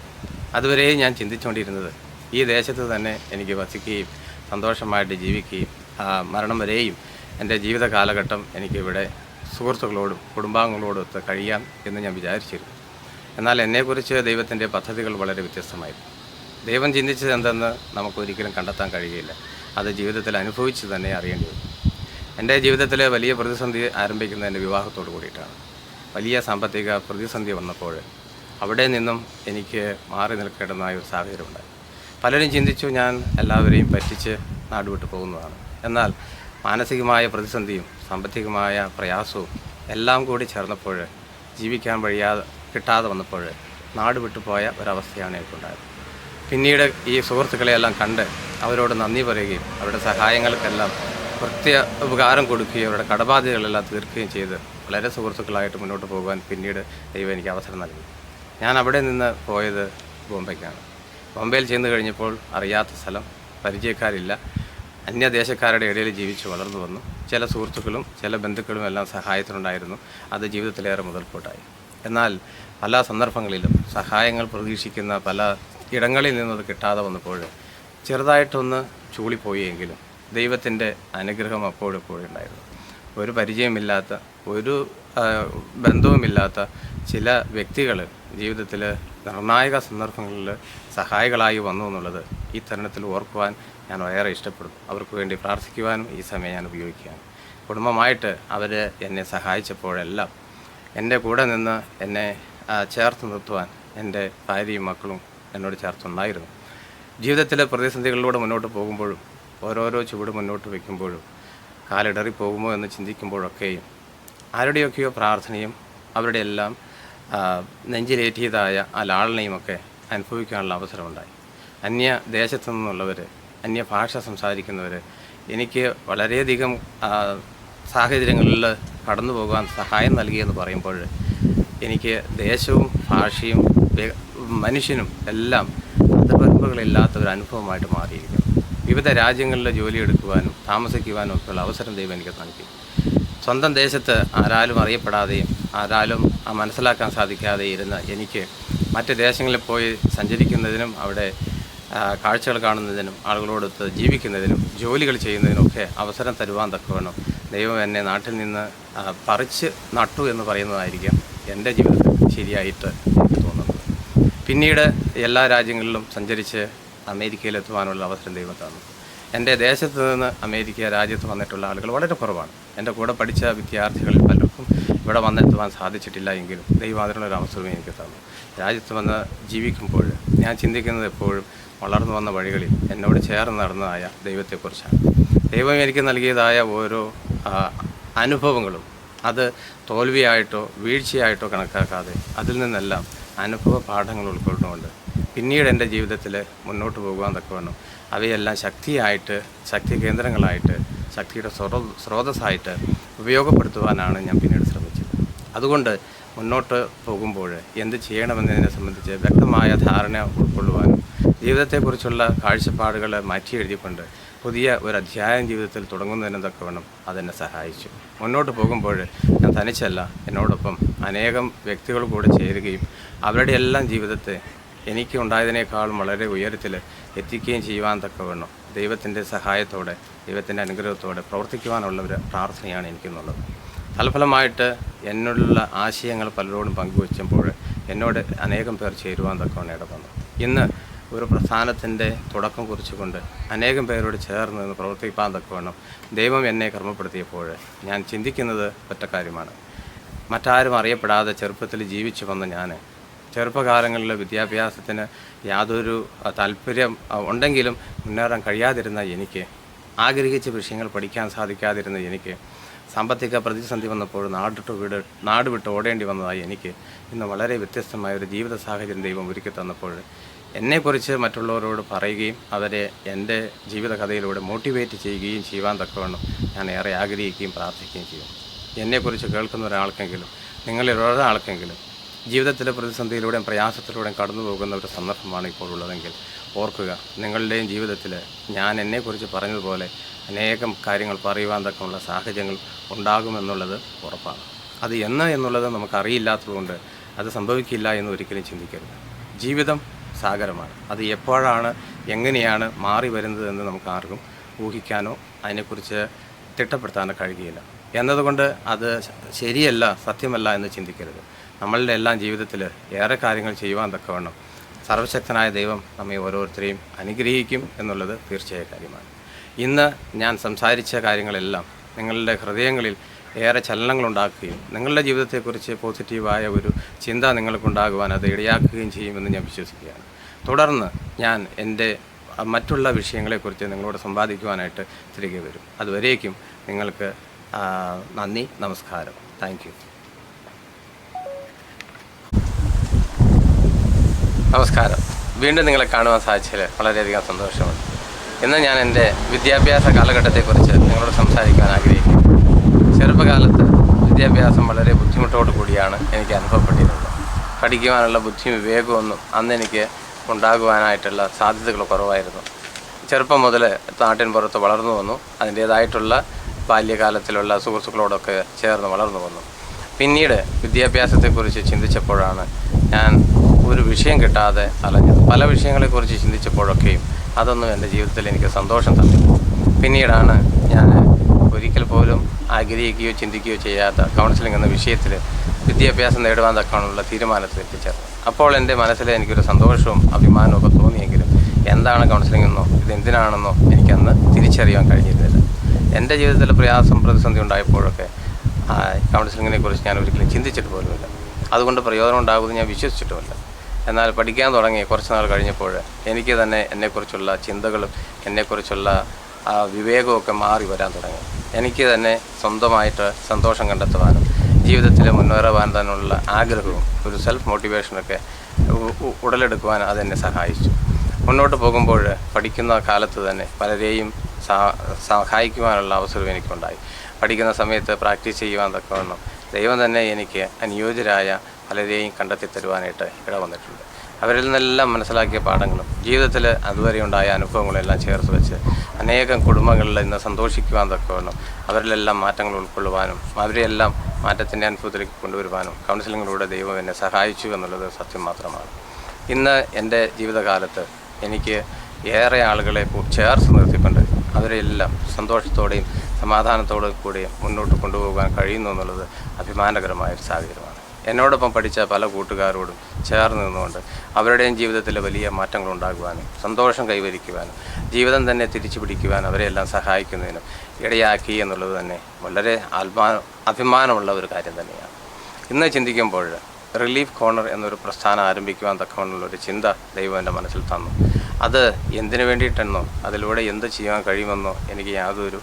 [SPEAKER 1] അതുവരെയും ഞാൻ ചിന്തിച്ചുകൊണ്ടിരുന്നത് ഈ ദേശത്ത് തന്നെ എനിക്ക് വസിക്കുകയും സന്തോഷമായിട്ട് ജീവിക്കുകയും മരണം വരെയും എൻ്റെ ജീവിത കാലഘട്ടം എനിക്കിവിടെ സുഹൃത്തുക്കളോടും കുടുംബാംഗങ്ങളോടും ഒത്ത് കഴിയാം എന്ന് ഞാൻ വിചാരിച്ചിരുന്നു. എന്നാൽ എന്നെക്കുറിച്ച് ദൈവത്തിൻ്റെ പദ്ധതികൾ വളരെ വ്യത്യസ്തമായിരുന്നു. ദൈവം ചിന്തിച്ചത് എന്തെന്ന് നമുക്കൊരിക്കലും കണ്ടെത്താൻ കഴിയില്ല. അത് ജീവിതത്തിൽ അനുഭവിച്ച് തന്നെ അറിയേണ്ടി വരും. എൻ്റെ ജീവിതത്തിലെ വലിയ പ്രതിസന്ധി ആരംഭിക്കുന്നത് എൻ്റെ വിവാഹത്തോട് കൂടിയിട്ടാണ്. വലിയ സാമ്പത്തിക പ്രതിസന്ധി വന്നപ്പോൾ അവിടെ നിന്നും എനിക്ക് മാറി നിൽക്കേണ്ടതായ ഒരു സാഹചര്യമുണ്ടായി. പലരും ചിന്തിച്ചു ഞാൻ എല്ലാവരെയും പറ്റിച്ച് നാടുവിട്ട് പോകുന്നതാണ്. എന്നാൽ മാനസികമായ പ്രതിസന്ധിയും സാമ്പത്തികമായ പ്രയാസവും എല്ലാം കൂടി ചേർന്നപ്പോൾ ജീവിക്കാൻ കിട്ടാതെ വന്നപ്പോൾ നാട് വിട്ടുപോയ ഒരവസ്ഥയാണ് എനിക്കുണ്ടായത്. പിന്നീട് ഈ സുഹൃത്തുക്കളെയെല്ലാം കണ്ട് അവരോട് നന്ദി പറയുകയും അവരുടെ സഹായങ്ങൾക്കെല്ലാം ഉപകാരം കൊടുക്കുകയും അവരുടെ കടബാധ്യതകളെല്ലാം തീർക്കുകയും ചെയ്ത് വളരെ സുഹൃത്തുക്കളായിട്ട് മുന്നോട്ട് പോകുവാൻ പിന്നീട് ദൈവം എനിക്ക് അവസരം നൽകി. ഞാൻ അവിടെ നിന്ന് പോയത് ബോംബെക്കാണ്. ബോംബെയിൽ ചെന്ന് കഴിഞ്ഞപ്പോൾ അറിയാത്ത സ്ഥലം, പരിചയക്കാരില്ല, അന്യദേശക്കാരുടെ ഇടയിൽ ജീവിച്ച് വളർന്നു വന്നു. ചില സുഹൃത്തുക്കളും ചില ബന്ധുക്കളും എല്ലാം സഹായത്തിനുണ്ടായിരുന്നു. അത് ജീവിതത്തിലേറെ മുതൽക്കൂട്ടായി. എന്നാൽ പല സന്ദർഭങ്ങളിലും സഹായങ്ങൾ പ്രതീക്ഷിക്കുന്ന പല ഇടങ്ങളിൽ നിന്നത് കിട്ടാതെ വന്നപ്പോൾ ചെറുതായിട്ടൊന്ന് ചൂളിപ്പോയി എങ്കിലും ദൈവത്തിൻ്റെ അനുഗ്രഹം അപ്പോഴെപ്പോഴുണ്ടായിരുന്നു. ഒരു പരിചയമില്ലാത്ത ഒരു ബന്ധവുമില്ലാത്ത ചില വ്യക്തികൾ ജീവിതത്തിൽ നിർണായക സന്ദർഭങ്ങളിൽ സഹായികളായി വന്നു എന്നുള്ളത് ഈ തരുണത്തിൽ ഓർക്കുവാൻ ഞാൻ വളരെ ഇഷ്ടപ്പെടുന്നു. അവർക്ക് വേണ്ടി പ്രാർത്ഥിക്കുവാനും ഈ സമയം ഞാൻ ഉപയോഗിക്കുകയാണ്. കുടുംബമായിട്ട് അവർ എന്നെ സഹായിച്ചപ്പോഴെല്ലാം എൻ്റെ കൂടെ നിന്ന് എന്നെ ചേർത്ത് നിർത്തുവാൻ എൻ്റെ ഭാര്യയും മക്കളും എന്നോട് ചേർത്തുണ്ടായിരുന്നു. ജീവിതത്തിലെ പ്രതിസന്ധികളിലൂടെ മുന്നോട്ട് പോകുമ്പോഴും ഓരോരോ ചുവട് മുന്നോട്ട് വയ്ക്കുമ്പോഴും കാലിടറി പോകുമോ എന്ന് ചിന്തിക്കുമ്പോഴൊക്കെയും ആരുടെയൊക്കെയോ പ്രാർത്ഥനയും അവരുടെ എല്ലാം നെഞ്ചിലേറ്റിയതായ ആ ലാളനയുമൊക്കെ അനുഭവിക്കാനുള്ള അവസരമുണ്ടായി. അന്യ ദേശത്തു നിന്നുള്ളവർ, അന്യ ഭാഷ സംസാരിക്കുന്നവർ എനിക്ക് വളരെയധികം സാഹചര്യങ്ങളിൽ കടന്നു പോകാൻ സഹായം നൽകിയെന്ന് പറയുമ്പോൾ എനിക്ക് ദേശവും ഭാഷയും മനുഷ്യനും എല്ലാം അതിർവരമ്പുകളില്ലാത്ത ഒരു അനുഭവമായിട്ട് മാറിയിരിക്കുന്നു. വിവിധ രാജ്യങ്ങളിൽ ജോലിയെടുക്കുവാനും താമസിക്കുവാനും ഒക്കെയുള്ള അവസരം ദൈവം എനിക്ക് നൽകി. സ്വന്തം ദേശത്ത് ആരാലും അറിയപ്പെടാതെയും ആരാലും മനസ്സിലാക്കാൻ സാധിക്കാതെ ഇരുന്ന എനിക്ക് മറ്റ് ദേശങ്ങളിൽ പോയി സഞ്ചരിക്കുന്നതിനും അവിടെ കാഴ്ചകൾ കാണുന്നതിനും ആളുകളോടൊത്ത് ജീവിക്കുന്നതിനും ജോലികൾ ചെയ്യുന്നതിനുമൊക്കെ അവസരം തരുവാൻ തക്കവണ്ണം ദൈവം എന്നെ നാട്ടിൽ നിന്ന് പറിച്ച് നട്ടു എന്ന് പറയുന്നതായിരിക്കാം എൻ്റെ ജീവിതത്തിൽ ശരിയായിട്ട് എനിക്ക് തോന്നുന്നത്. പിന്നീട് എല്ലാ രാജ്യങ്ങളിലും സഞ്ചരിച്ച് അമേരിക്കയിലെത്തുവാനുള്ള അവസരം ദൈവം തന്നു. എൻ്റെ ദേശത്ത് നിന്ന് അമേരിക്ക രാജ്യത്ത് വന്നിട്ടുള്ള ആളുകൾ വളരെ കുറവാണ്. എൻ്റെ കൂടെ പഠിച്ച വിദ്യാർത്ഥികളിൽ പലർക്കും ഇവിടെ വന്നെത്തുവാൻ സാധിച്ചിട്ടില്ല എങ്കിലും ദൈവം അതിനുള്ളൊരു അവസരവും എനിക്ക് തന്നു. രാജ്യത്ത് വന്ന് ജീവിക്കുമ്പോൾ ഞാൻ ചിന്തിക്കുന്നത് എപ്പോഴും വളർന്നു വന്ന വഴികളിൽ എന്നോട് ചേർന്ന് നടന്നതായ ദൈവത്തെക്കുറിച്ചാണ്. ദൈവം എനിക്ക് നൽകിയതായ ഓരോ അനുഭവങ്ങളും അത് തോൽവിയായിട്ടോ വീഴ്ചയായിട്ടോ കണക്കാക്കാതെ അതിൽ നിന്നെല്ലാം അനുഭവ പാഠങ്ങൾ ഉൾക്കൊണ്ടുകൊണ്ട് പിന്നീട് എൻ്റെ ജീവിതത്തിൽ മുന്നോട്ട് പോകുവാൻ തക്കവണ്ണം അവയെല്ലാം ശക്തിയായിട്ട്, ശക്തി കേന്ദ്രങ്ങളായിട്ട്, ശക്തിയുടെ സ്രോതസ്സായിട്ട് ഉപയോഗപ്പെടുത്തുവാനാണ് ഞാൻ പിന്നീട് ശ്രമിച്ചത്. അതുകൊണ്ട് മുന്നോട്ട് പോകുമ്പോൾ എന്ത് ചെയ്യണമെന്നതിനെ സംബന്ധിച്ച് വ്യക്തമായ ധാരണ ഉൾക്കൊള്ളുവാനും ജീവിതത്തെക്കുറിച്ചുള്ള കാഴ്ചപ്പാടുകൾ മാറ്റി എഴുതിക്കൊണ്ട് പുതിയ ഒരു അധ്യായം ജീവിതത്തിൽ തുടങ്ങുന്നതിന് തക്കവണ്ണം അതെന്നെ സഹായിച്ചു. മുന്നോട്ട് പോകുമ്പോൾ ഞാൻ തനിച്ചല്ല, എന്നോടൊപ്പം അനേകം വ്യക്തികൾ കൂടെ ചേരുകയും അവരുടെ എല്ലാം ജീവിതത്തെ എനിക്ക് ഉണ്ടായതിനേക്കാളും വളരെ ഉയരത്തിൽ എത്തിക്കുകയും ചെയ്യുവാൻ തക്കവണ്ണം ദൈവത്തിൻ്റെ സഹായത്തോടെ, ദൈവത്തിൻ്റെ അനുഗ്രഹത്തോടെ പ്രവർത്തിക്കുവാനുള്ള ഒരു പ്രാർത്ഥനയാണ് എനിക്കെന്നുള്ളത്. തൽഫലമായിട്ട് എന്നുള്ള ആശയങ്ങൾ പലരോടും പങ്കുവെച്ചപ്പോൾ എന്നോട് അനേകം പേർ ചേരുവാൻ തക്കവണ്ണം ഇടവന്നു. ഇന്ന് ഒരു പ്രസ്ഥാനത്തിൻ്റെ തുടക്കം കുറിച്ചുകൊണ്ട് അനേകം പേരോട് ചേർന്ന് നിന്ന് പ്രവർത്തിക്കാൻ തക്കവണ്ണം ദൈവം എന്നെ കർമ്മപ്പെടുത്തിയപ്പോൾ ഞാൻ ചിന്തിക്കുന്നത് ഒറ്റ കാര്യമാണ്. മറ്റാരും അറിയപ്പെടാതെ ചെറുപ്പത്തിൽ ജീവിച്ചു വന്ന ഞാൻ ചെറുപ്പകാലങ്ങളിൽ വിദ്യാഭ്യാസത്തിന് യാതൊരു താല്പര്യം ഉണ്ടെങ്കിലും മുന്നേറാൻ കഴിയാതിരുന്ന എനിക്ക്, ആഗ്രഹിച്ച വിഷയങ്ങൾ പഠിക്കാൻ സാധിക്കാതിരുന്ന എനിക്ക്, സാമ്പത്തിക പ്രതിസന്ധി വന്നപ്പോൾ നാട് വിട്ട് ഓടേണ്ടി വന്നതായി എനിക്ക് ഇന്ന് വളരെ വ്യത്യസ്തമായ ഒരു ജീവിത സാഹചര്യം ദൈവം ഒരുക്കി തന്നപ്പോൾ എന്നെക്കുറിച്ച് മറ്റുള്ളവരോട് പറയുകയും അവരെ എൻ്റെ ജീവിതകഥയിലൂടെ മോട്ടിവേറ്റ് ചെയ്യുകയും ചെയ്യുവാൻ തക്കവണ്ണം ഞാൻ ഏറെ ആഗ്രഹിക്കുകയും പ്രാർത്ഥിക്കുകയും ചെയ്യും. എന്നെക്കുറിച്ച് കേൾക്കുന്ന ഒരാൾക്കെങ്കിലും, നിങ്ങളിൽ ഒരാൾക്കെങ്കിലും ജീവിതത്തിലെ പ്രതിസന്ധിയിലൂടെയും പ്രയാസത്തിലൂടെയും കടന്നു പോകുന്ന ഒരു സന്ദർഭമാണ് ഇപ്പോൾ ഉള്ളതെങ്കിൽ ഓർക്കുക, നിങ്ങളുടെയും ജീവിതത്തിൽ ഞാൻ എന്നെക്കുറിച്ച് പറഞ്ഞതുപോലെ അനേകം കാര്യങ്ങൾ പറയുവാൻ തക്കമുള്ള സാഹചര്യങ്ങൾ ഉണ്ടാകുമെന്നുള്ളത് ഉറപ്പാണ്. അത് എന്നുള്ളത് നമുക്കറിയില്ലാത്തതുകൊണ്ട് അത് സംഭവിക്കില്ല എന്ന് ഒരിക്കലും ചിന്തിക്കരുത്. ജീവിതം സാഗരമാണ്. അത് എപ്പോഴാണ് എങ്ങനെയാണ് മാറി വരുന്നതെന്ന് നമുക്ക് ആർക്കും ഊഹിക്കാനോ അതിനെക്കുറിച്ച് തിട്ടപ്പെടുത്താനോ കഴിയുകയില്ല. എന്നതുകൊണ്ട് അത് ശരിയല്ല, സത്യമല്ല എന്ന് ചിന്തിക്കരുത്. നമ്മളുടെ എല്ലാം ജീവിതത്തിൽ ഏറെ കാര്യങ്ങൾ ചെയ്യുവാൻ തക്കവണ്ണം സർവശക്തനായ ദൈവം നമ്മെ ഓരോരുത്തരെയും അനുഗ്രഹിക്കും എന്നുള്ളത് തീർച്ചയായ കാര്യമാണ്. ഇന്ന് ഞാൻ സംസാരിച്ച കാര്യങ്ങളെല്ലാം നിങ്ങളുടെ ഹൃദയങ്ങളിൽ ഏറെ ചലനങ്ങളുണ്ടാക്കുകയും നിങ്ങളുടെ ജീവിതത്തെക്കുറിച്ച് പോസിറ്റീവായ ഒരു ചിന്ത നിങ്ങൾക്കുണ്ടാകുവാൻ അത് ഇടയാക്കുകയും ചെയ്യുമെന്ന് ഞാൻ വിശ്വസിക്കുകയാണ്. തുടർന്ന് ഞാൻ എൻ്റെ മറ്റുള്ള വിഷയങ്ങളെക്കുറിച്ച് നിങ്ങളോട് സംവാദിക്കുവാനായിട്ട് തിരികെ വരും. അതുവരേക്കും നിങ്ങൾക്ക് നന്ദി, നമസ്കാരം. Thank you. നമസ്കാരം. വീണ്ടും നിങ്ങളെ കാണുവാൻ സാധിച്ചതിൽ വളരെയധികം സന്തോഷമുണ്ട്. ഇന്ന് ഞാൻ എൻ്റെ വിദ്യാഭ്യാസ കാലഘട്ടത്തെക്കുറിച്ച് നിങ്ങളോട് സംസാരിക്കാൻ ആഗ്രഹിക്കുന്നു. ചെറുപ്പകാലത്ത് വിദ്യാഭ്യാസം വളരെ ബുദ്ധിമുട്ടോടു കൂടിയാണ് എനിക്ക് അനുഭവപ്പെട്ടിരുന്നത്. പഠിക്കുവാനുള്ള ബുദ്ധിയും വിവേകമൊന്നും അന്ന് എനിക്ക് ഉണ്ടാകുവാനായിട്ടുള്ള സാധ്യതകൾ കുറവായിരുന്നു. ചെറുപ്പം മുതൽ നാട്ടിൻ പുറത്ത് വളർന്നു വന്നു. അതിൻ്റേതായിട്ടുള്ള ബാല്യകാലത്തിലുള്ള സുഹൃത്തുക്കളോടൊക്കെ ചേർന്ന് വളർന്നു വന്നു. പിന്നീട് വിദ്യാഭ്യാസത്തെക്കുറിച്ച് ചിന്തിച്ചപ്പോഴാണ് ഞാൻ ഒരു വിഷയം കിട്ടാതെ അലഞ്ഞത്. പല വിഷയങ്ങളെക്കുറിച്ച് ചിന്തിച്ചപ്പോഴൊക്കെയും അതൊന്നും എൻ്റെ ജീവിതത്തിൽ എനിക്ക് സന്തോഷം തന്നില്ല. പിന്നീടാണ് ഞാൻ ഒരിക്കൽ പോലും ആഗ്രഹിക്കുകയോ ചിന്തിക്കുകയോ ചെയ്യാത്ത കൗൺസിലിംഗ് എന്ന വിഷയത്തിൽ വിദ്യാഭ്യാസം നേടുവാൻ തക്കാനുള്ള തീരുമാനത്തിൽ എത്തിച്ചേർന്നത്. അപ്പോൾ എൻ്റെ മനസ്സിൽ എനിക്കൊരു സന്തോഷവും അഭിമാനവും ഒക്കെ തോന്നിയെങ്കിലും എന്താണ് കൗൺസിലിംഗ് എന്നോ ഇതെന്തിനാണെന്നോ എനിക്കന്ന് തിരിച്ചറിയാൻ കഴിഞ്ഞിരുന്നില്ല. എൻ്റെ ജീവിതത്തിൽ പ്രയാസം പ്രതിസന്ധി ഉണ്ടായപ്പോഴൊക്കെ കൗൺസിലിങ്ങിനെ കുറിച്ച് ഞാൻ ഒരിക്കലും ചിന്തിച്ചിട്ട് പോലുമില്ല. അതുകൊണ്ട് പ്രയോജനം ഉണ്ടാകുമെന്ന് ഞാൻ വിശ്വസിച്ചിട്ടുമില്ല. എന്നാൽ പഠിക്കാൻ തുടങ്ങി കുറച്ച് നാൾ കഴിഞ്ഞപ്പോൾ എനിക്ക് തന്നെ എന്നെക്കുറിച്ചുള്ള ചിന്തകളും എന്നെക്കുറിച്ചുള്ള വിവേകമൊക്കെ മാറി വരാൻ തുടങ്ങി. എനിക്ക് തന്നെ സ്വന്തമായിട്ട് സന്തോഷം കണ്ടെത്തുവാനും ജീവിതത്തിൽ മുന്നേറുവാൻ തന്നെയുള്ള ആഗ്രഹവും ഒരു സെൽഫ് മോട്ടിവേഷനൊക്കെ ഉടലെടുക്കുവാൻ അതെന്നെ സഹായിച്ചു. മുന്നോട്ട് പോകുമ്പോൾ പഠിക്കുന്ന കാലത്ത് തന്നെ പലരെയും സഹായിക്കുവാനുള്ള അവസരം എനിക്കുണ്ടായി. പഠിക്കുന്ന സമയത്ത് പ്രാക്ടീസ് ചെയ്യുവാൻ തക്കവണ്ണം ദൈവം തന്നെ എനിക്ക് അനുയോജ്യരായ പലരെയും കണ്ടെത്തി തരുവാനായിട്ട് ഇടവന്നിട്ടുണ്ട്. അവരിൽ നിന്നെല്ലാം മനസ്സിലാക്കിയ പാഠങ്ങളും ജീവിതത്തിൽ അതുവരെ ഉണ്ടായ അനുഭവങ്ങളെല്ലാം ചേർത്ത് വെച്ച് അനേകം കുടുംബങ്ങളിൽ ഇന്ന് സന്തോഷിക്കുവാൻ തക്കവണ്ണം അവരിലെല്ലാം മാറ്റങ്ങൾ ഉൾക്കൊള്ളുവാനും അവരെല്ലാം മാറ്റത്തിൻ്റെ അനുഭവത്തിലേക്ക് കൊണ്ടുവരുവാനും കൗൺസിലിങ്ങിലൂടെ ദൈവം എന്നെ സഹായിച്ചു എന്നുള്ളത് സത്യം മാത്രമാണ്. ഇന്ന് എൻ്റെ ജീവിതകാലത്ത് എനിക്ക് ഏറെ ആളുകളെ ചേർത്ത് നിർത്തിക്കൊണ്ട് അവരെല്ലാം സന്തോഷത്തോടെയും സമാധാനത്തോടും കൂടി മുന്നോട്ട് കൊണ്ടുപോകാൻ കഴിയുന്നു എന്നുള്ളത് അഭിമാനകരമായൊരു സാഹചര്യമാണ്. എന്നോടൊപ്പം പഠിച്ച പല കൂട്ടുകാരോടും ചേർന്ന് നിന്നുകൊണ്ട് അവരുടെയും ജീവിതത്തിൽ വലിയ മാറ്റങ്ങൾ ഉണ്ടാകുവാനും സന്തോഷം കൈവരിക്കുവാനും ജീവിതം തന്നെ തിരിച്ചു പിടിക്കുവാനും അവരെല്ലാം സഹായിക്കുന്നതിനും ഇടയാക്കി എന്നുള്ളത് തന്നെ വളരെ അഭിമാനമുള്ള ഒരു കാര്യം തന്നെയാണ്. ഇന്ന് ചിന്തിക്കുമ്പോൾ റിലീഫ് കോർണർ എന്നൊരു പ്രസ്ഥാനം ആരംഭിക്കുവാൻ തക്കവണ്ണുള്ളൊരു ചിന്ത ദൈവം എൻ്റെ മനസ്സിൽ തന്നു. അത് എന്തിനു വേണ്ടിയിട്ടെന്നോ അതിലൂടെ എന്ത് ചെയ്യാൻ കഴിയുമെന്നോ എനിക്ക് യാതൊരു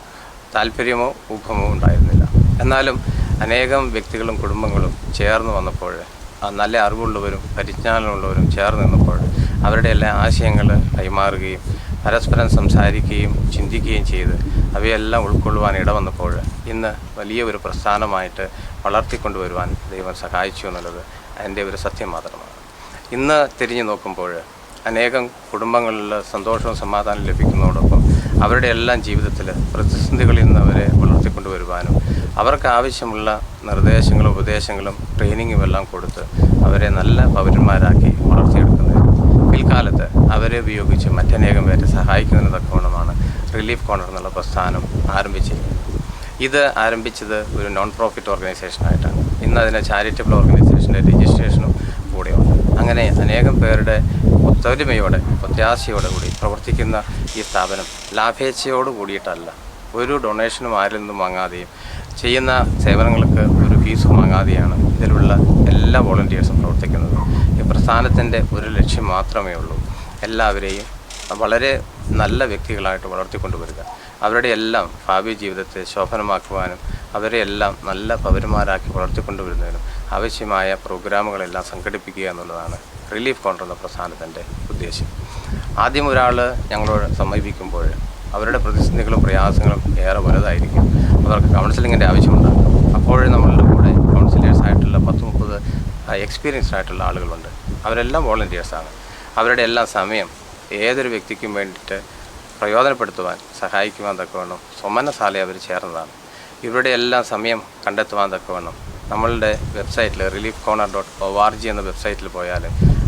[SPEAKER 1] താല്പര്യമോ ഊഹമോ ഉണ്ടായിരുന്നില്ല. എന്നാലും അനേകം വ്യക്തികളും കുടുംബങ്ങളും ചേർന്ന് വന്നപ്പോൾ, നല്ല അറിവുള്ളവരും പരിജ്ഞാനമുള്ളവരും ചേർന്ന് നിന്നപ്പോൾ അവരുടെ എല്ലാ ആശയങ്ങൾ കൈമാറുകയും പരസ്പരം സംസാരിക്കുകയും ചിന്തിക്കുകയും ചെയ്ത് അവയെല്ലാം ഉൾക്കൊള്ളുവാൻ ഇടവന്നപ്പോൾ ഇന്ന് വലിയ ഒരു പ്രസ്ഥാനമായിട്ട് വളർത്തിക്കൊണ്ടുവരുവാൻ ദൈവം സഹായിച്ചു എന്നുള്ളത് അതിൻ്റെ ഒരു സത്യം മാത്രമാണ്. ഇന്ന് തിരിഞ്ഞു നോക്കുമ്പോൾ അനേകം കുടുംബങ്ങളിൽ സന്തോഷവും സമാധാനം ലഭിക്കുന്നതോടൊപ്പം അവരുടെ എല്ലാം ജീവിതത്തിൽ പ്രതിസന്ധികളിൽ നിന്ന് അവരെ വളർത്തിക്കൊണ്ടുവരുവാനും അവർക്ക് ആവശ്യമുള്ള നിർദ്ദേശങ്ങളും ഉപദേശങ്ങളും ട്രെയിനിങ്ങും എല്ലാം കൊടുത്ത് അവരെ നല്ല പൗരന്മാരാക്കി വളർത്തിയെടുക്കുന്നതിന് പിൽക്കാലത്ത് അവരെ ഉപയോഗിച്ച് മറ്റനേകം പേരെ സഹായിക്കുന്നതിന് തക്കവണ്ണമാണ് റിലീഫ് കോർണർ എന്നുള്ള പ്രസ്ഥാനം ആരംഭിച്ചിരിക്കുന്നത്. ഇത് ആരംഭിച്ചത് ഒരു നോൺ പ്രോഫിറ്റ് ഓർഗനൈസേഷനായിട്ടാണ്. ഇന്ന് അതിന് ചാരിറ്റബിൾ ഓർഗനൈസേഷൻ്റെ രജിസ്ട്രേഷനും കൂടെയുണ്ട്. അങ്ങനെ അനേകം പേരുടെ ഒത്തൊരുമയോടെ പ്രത്യാശയോടെ കൂടി പ്രവർത്തിക്കുന്ന ഈ സ്ഥാപനം ലാഭേച്ഛയോട് കൂടിയിട്ടല്ല, ഒരു ഡൊണേഷനും ആരിൽ നിന്നും വാങ്ങാതെയും ചെയ്യുന്ന സേവനങ്ങൾക്ക് ഒരു ഫീസും വാങ്ങാതെയാണ് ഇതിലുള്ള എല്ലാ വോളണ്ടിയേഴ്സും പ്രവർത്തിക്കുന്നത്. ഈ പ്രസ്ഥാനത്തിൻ്റെ ഒരു ലക്ഷ്യം മാത്രമേ ഉള്ളൂ, എല്ലാവരെയും വളരെ നല്ല വ്യക്തികളായിട്ട് വളർത്തിക്കൊണ്ടുവരിക, അവരുടെ എല്ലാം ഭാവി ജീവിതത്തെ ശോഭനമാക്കുവാനും അവരെ എല്ലാം നല്ല പൗരന്മാരാക്കി വളർത്തിക്കൊണ്ടുവരുന്നതിനും ആവശ്യമായ പ്രോഗ്രാമുകളെല്ലാം സംഘടിപ്പിക്കുക എന്നുള്ളതാണ് റിലീഫ് കോർണർ എന്ന പ്രസ്ഥാനത്തിൻ്റെ ഉദ്ദേശം. ആദ്യം ഒരാൾ ഞങ്ങളോട് സമീപിക്കുമ്പോൾ അവരുടെ പ്രതിസന്ധികളും പ്രയാസങ്ങളും ഏറെ വലുതായിരിക്കും. അവർക്ക് കൗൺസിലിങ്ങിൻ്റെ ആവശ്യമുണ്ടാകും. അപ്പോഴും നമ്മളുടെ കൂടെ കൗൺസിലേഴ്സായിട്ടുള്ള 10-30 എക്സ്പീരിയൻസ്ഡ് ആയിട്ടുള്ള ആളുകളുണ്ട്. അവരെല്ലാം വോളണ്ടിയേഴ്സാണ്. അവരുടെ എല്ലാം സമയം ഏതൊരു വ്യക്തിക്കും വേണ്ടിയിട്ട് പ്രയോജനപ്പെടുത്തുവാൻ സഹായിക്കുവാൻ തക്കവണ്ണം സൊമനസാലെ അവർ ചേർന്നതാണ്. ഇവരുടെ എല്ലാം സമയം കണ്ടെത്തുവാൻ തക്കവണ്ണം നമ്മളുടെ വെബ്സൈറ്റിൽ reliefcorner.org എന്ന വെബ്സൈറ്റിൽ പോയാൽ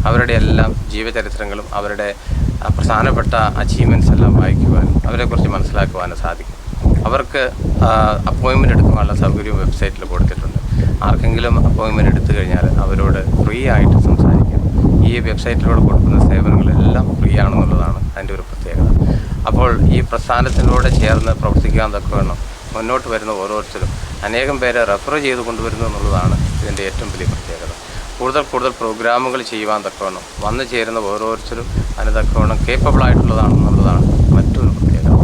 [SPEAKER 1] അവരുടെ എല്ലാം ജീവചരിത്രങ്ങളും അവരുടെ പ്രധാനപ്പെട്ട അച്ചീവ്മെൻറ്റ്സ് എല്ലാം വായിക്കുവാനും അവരെക്കുറിച്ച് മനസ്സിലാക്കുവാനും സാധിക്കും. അവർക്ക് അപ്പോയിൻമെൻറ്റ് എടുക്കുവാനുള്ള സൗകര്യവും വെബ്സൈറ്റിൽ കൊടുത്തിട്ടുണ്ട്. ആർക്കെങ്കിലും അപ്പോയിൻമെൻറ്റ് എടുത്തു കഴിഞ്ഞാൽ അവരോട് ഫ്രീ ആയിട്ട് സംസാരിക്കാം. ഈ വെബ്സൈറ്റിലൂടെ കൊടുക്കുന്ന സേവനങ്ങളെല്ലാം ഫ്രീ ആണെന്നുള്ളതാണ് അതിൻ്റെ ഒരു പ്രത്യേകത. അപ്പോൾ ഈ പ്രസ്ഥാനത്തിലൂടെ ചേർന്ന് പ്രവർത്തിക്കാൻ തക്കവണ്ണം മുന്നോട്ട് വരുന്ന ഓരോരുത്തരും അനേകം പേരെ റെഫർ ചെയ്ത് കൊണ്ടുവരുന്നു എന്നുള്ളതാണ് ഇതിൻ്റെ ഏറ്റവും വലിയ പ്രത്യേകത. കൂടുതൽ പ്രോഗ്രാമുകൾ ചെയ്യുവാൻ തക്കവണ്ണം വന്നു ചേരുന്ന ഓരോരുത്തരും അതിന് തക്കവണ്ണം കേപ്പബിൾ ആയിട്ടുള്ളതാണെന്നുള്ളതാണ് മറ്റൊരു പ്രത്യേകത.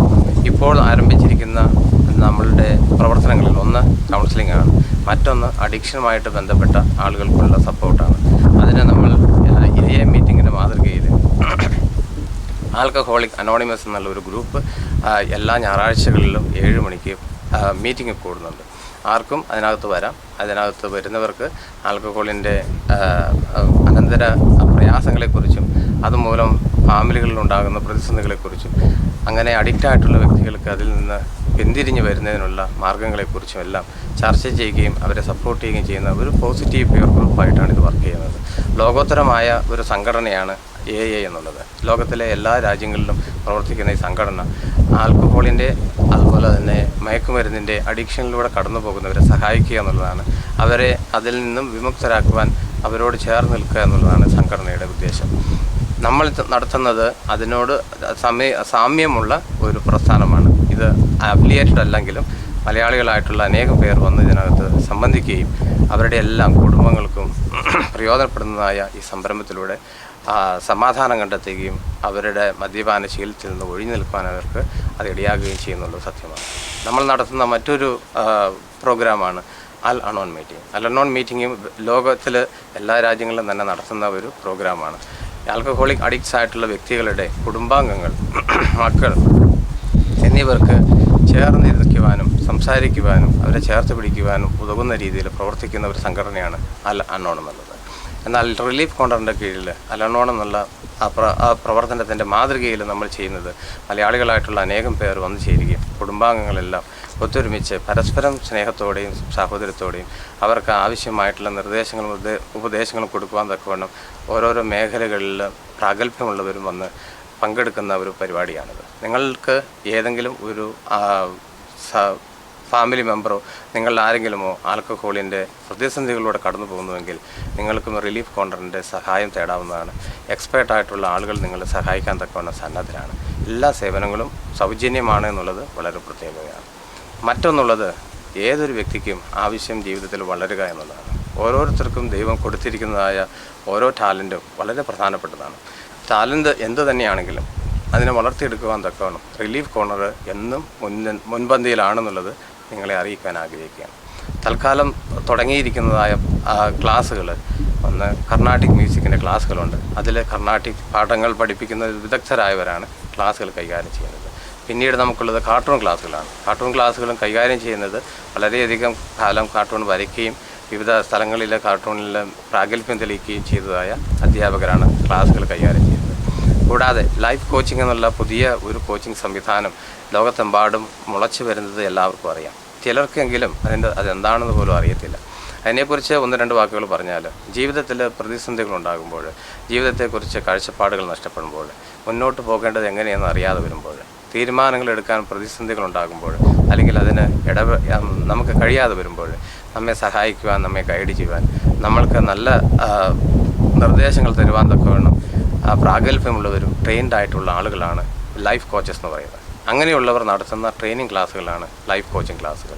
[SPEAKER 1] ഇപ്പോൾ ആരംഭിച്ചിരിക്കുന്ന നമ്മളുടെ പ്രവർത്തനങ്ങളിൽ ഒന്ന് കൗൺസിലിംഗ് ആണ്, മറ്റൊന്ന് അഡിക്ഷനുമായിട്ട് ബന്ധപ്പെട്ട ആളുകൾക്കുള്ള സപ്പോർട്ടാണ്. അതിന് നമ്മൾ AA മീറ്റിങ്ങിൻ്റെ മാതൃകയിൽ ആൽക്കഹോളിക് അനോണിമസ് എന്നുള്ള ഒരു ഗ്രൂപ്പ് എല്ലാ ഞായറാഴ്ചകളിലും 7 മണിക്ക് മീറ്റിംഗ് കൂടുന്നുണ്ട്. ആർക്കും അതിനകത്ത് വരാം. അതിനകത്ത് വരുന്നവർക്ക് ആൽക്കഹോളിൻ്റെ അനന്തര പ്രയാസങ്ങളെക്കുറിച്ചും അതുമൂലം ഫാമിലികളിലുണ്ടാകുന്ന പ്രതിസന്ധികളെക്കുറിച്ചും അങ്ങനെ അഡിക്റ്റായിട്ടുള്ള വ്യക്തികൾക്ക് അതിൽ നിന്ന് പിന്തിരിഞ്ഞ് വരുന്നതിനുള്ള മാർഗ്ഗങ്ങളെക്കുറിച്ചും എല്ലാം ചർച്ച ചെയ്യുകയും അവരെ സപ്പോർട്ട് ചെയ്യുകയും ചെയ്യുന്ന ഒരു പോസിറ്റീവ് പിയർ ഗ്രൂപ്പായിട്ടാണ് ഇത് വർക്ക് ചെയ്യുന്നത്. ലോകോത്തരമായ ഒരു സംഘടനയാണ് AA എന്നുള്ളത്. ലോകത്തിലെ എല്ലാ രാജ്യങ്ങളിലും പ്രവർത്തിക്കുന്ന ഈ സംഘടന ആൽക്കഹോളിൻ്റെ അതുപോലെ തന്നെ മയക്കുമരുന്നിൻ്റെ അഡിക്ഷനിലൂടെ കടന്നു പോകുന്നവരെ സഹായിക്കുക എന്നുള്ളതാണ്. അവരെ അതിൽ നിന്നും വിമുക്തരാക്കുവാൻ അവരോട് ചേർന്ന് നിൽക്കുക എന്നുള്ളതാണ് സംഘടനയുടെ ഉദ്ദേശം. നമ്മൾ നടത്തുന്നത് അതിനോട് സാമ്യമുള്ള ഒരു പ്രസ്ഥാനമാണ്. ഇത് അഫിലിയേറ്റഡ് അല്ലെങ്കിലും മലയാളികളായിട്ടുള്ള അനേകം പേർ വന്ന് ഇതിനകത്ത് സംബന്ധിക്കുകയും അവരുടെ എല്ലാം കുടുംബങ്ങൾക്കും പ്രയോജനപ്പെടുന്നതായ ഈ സംരംഭത്തിലൂടെ സമാധാനം കണ്ടെത്തുകയും അവരുടെ മദ്യപാന ശീലത്തിൽ നിന്ന് ഒഴിഞ്ഞു നിൽക്കുവാൻ അവർക്ക് അത് ഇടയാകുകയും ചെയ്യുന്നുള്ളത് സത്യമാണ്. നമ്മൾ നടത്തുന്ന മറ്റൊരു പ്രോഗ്രാമാണ് അൽ അനോൺ മീറ്റിംഗ്. അൽ അനോൺ മീറ്റിംഗും ലോകത്തിൽ എല്ലാ രാജ്യങ്ങളിലും തന്നെ നടത്തുന്ന ഒരു പ്രോഗ്രാമാണ്. ആൽക്കഹോളിക് അഡിക്ട്സ് ആയിട്ടുള്ള വ്യക്തികളുടെ കുടുംബാംഗങ്ങൾ, മക്കൾ എന്നിവർക്ക് ചേർന്നിരിക്കുവാനും സംസാരിക്കുവാനും അവരെ ചേർത്ത് പിടിക്കുവാനും ഉതകുന്ന രീതിയിൽ പ്രവർത്തിക്കുന്ന ഒരു സംഘടനയാണ് അൽ അനോൺ എന്നുള്ളത്. എന്നാൽ റിലീഫ് കോർണറിൻ്റെ കീഴിൽ അൽ അനോൺ എന്നുള്ള ആ പ്രവർത്തനത്തിൻ്റെ മാതൃകയിൽ നമ്മൾ ചെയ്യുന്നത് മലയാളികളായിട്ടുള്ള അനേകം പേർ വന്നു ചേരുകയും കുടുംബാംഗങ്ങളെല്ലാം ഒത്തൊരുമിച്ച് പരസ്പരം സ്നേഹത്തോടെയും സാഹോദര്യത്തോടെയും അവർക്ക് ആവശ്യമായിട്ടുള്ള നിർദ്ദേശങ്ങളും ഉപദേശങ്ങളും കൊടുക്കുവാൻ തക്കവണ്ണം ഓരോരോ മേഖലകളിൽ പ്രാഗൽഭ്യമുള്ളവരും വന്ന് പങ്കെടുക്കുന്ന ഒരു പരിപാടിയാണിത്. നിങ്ങൾക്ക് ഏതെങ്കിലും ഒരു ഫാമിലി മെമ്പറോ നിങ്ങളിൽ ആരെങ്കിലുമോ ആൽക്കഹോളിൻ്റെ പ്രതിസന്ധികളിലൂടെ കടന്നു പോകുന്നുവെങ്കിൽ നിങ്ങൾക്കും റിലീഫ് കോർണറിൻ്റെ സഹായം തേടാവുന്നതാണ്. എക്സ്പേർട്ടായിട്ടുള്ള ആളുകൾ നിങ്ങളെ സഹായിക്കാൻ തക്കവണ്ണം സന്നദ്ധരാണ്. എല്ലാ സേവനങ്ങളും സൗജന്യമാണ് എന്നുള്ളത് വളരെ പ്രത്യേകതയാണ്. മറ്റൊന്നുള്ളത് ഏതൊരു വ്യക്തിക്കും ആവശ്യം ജീവിതത്തിൽ വളരുക എന്നുള്ളതാണ്. ഓരോരുത്തർക്കും ദൈവം കൊടുത്തിരിക്കുന്നതായ ഓരോ ടാലൻറ്റും വളരെ പ്രധാനപ്പെട്ടതാണ്. ടാലൻറ്റ് എന്തു തന്നെയാണെങ്കിലും അതിനെ വളർത്തിയെടുക്കുവാൻ തക്കവണ്ണം റിലീഫ് കോർണർ എന്നും മുൻപന്തിയിലാണെന്നുള്ളത് നിങ്ങളെ അറിയിക്കാൻ ആഗ്രഹിക്കുകയാണ്. തൽക്കാലം തുടങ്ങിയിരിക്കുന്നതായ ക്ലാസ്സുകൾ ഒന്ന് കർണാട്ടിക് മ്യൂസിക്കിൻ്റെ ക്ലാസ്സുകളുണ്ട്. അതിൽ കർണാട്ടിക് പാഠങ്ങൾ പഠിപ്പിക്കുന്ന വിദഗ്ധരായവരാണ് ക്ലാസ്സുകൾ കൈകാര്യം ചെയ്യുന്നത്. പിന്നീട് നമുക്കുള്ളത് കാർട്ടൂൺ ക്ലാസ്സുകളാണ്. കാർട്ടൂൺ ക്ലാസ്സുകളും കൈകാര്യം ചെയ്യുന്നത് വളരെയധികം കാലം കാർട്ടൂൺ വരയ്ക്കുകയും വിവിധ സ്ഥലങ്ങളിലെ കാർട്ടൂണിൽ പ്രാഗൽഭ്യം തെളിയിക്കുകയും ചെയ്തതായ അധ്യാപകരാണ് ക്ലാസ്സുകൾ കൈകാര്യം ചെയ്യുന്നത്. കൂടാതെ ലൈഫ് കോച്ചിങ് എന്നുള്ള പുതിയ ഒരു കോച്ചിങ് സംവിധാനം ലോകത്തെമ്പാടും മുളച്ചു വരുന്നത് എല്ലാവർക്കും അറിയാം. ചിലർക്കെങ്കിലും അതെന്താണെന്ന് പോലും അറിയത്തില്ല. അതിനെക്കുറിച്ച് 1-2 വാക്കുകൾ പറഞ്ഞാൽ, ജീവിതത്തിൽ പ്രതിസന്ധികളുണ്ടാകുമ്പോൾ, ജീവിതത്തെക്കുറിച്ച് കാഴ്ചപ്പാടുകൾ നഷ്ടപ്പെടുമ്പോൾ, മുന്നോട്ട് പോകേണ്ടത് എങ്ങനെയെന്ന് അറിയാതെ വരുമ്പോൾ, തീരുമാനങ്ങൾ എടുക്കാൻ പ്രതിസന്ധികളുണ്ടാകുമ്പോൾ, അല്ലെങ്കിൽ അതിന് നമുക്ക് കഴിയാതെ വരുമ്പോൾ നമ്മെ സഹായിക്കുവാൻ, നമ്മെ ഗൈഡ് ചെയ്യുവാൻ, നമ്മൾക്ക് നല്ല നിർദ്ദേശങ്ങൾ തരുവാൻ തക്കവണ്ണം പ്രാഗൽഭ്യമുള്ളവരും ട്രെയിൻഡ് ആയിട്ടുള്ള ആളുകളാണ് ലൈഫ് കോച്ചസ് എന്ന് പറയുന്നത്. അങ്ങനെയുള്ളവർ നടത്തുന്ന ട്രെയിനിങ് ക്ലാസ്സുകളാണ് ലൈഫ് കോച്ചിങ് ക്ലാസ്സുകൾ.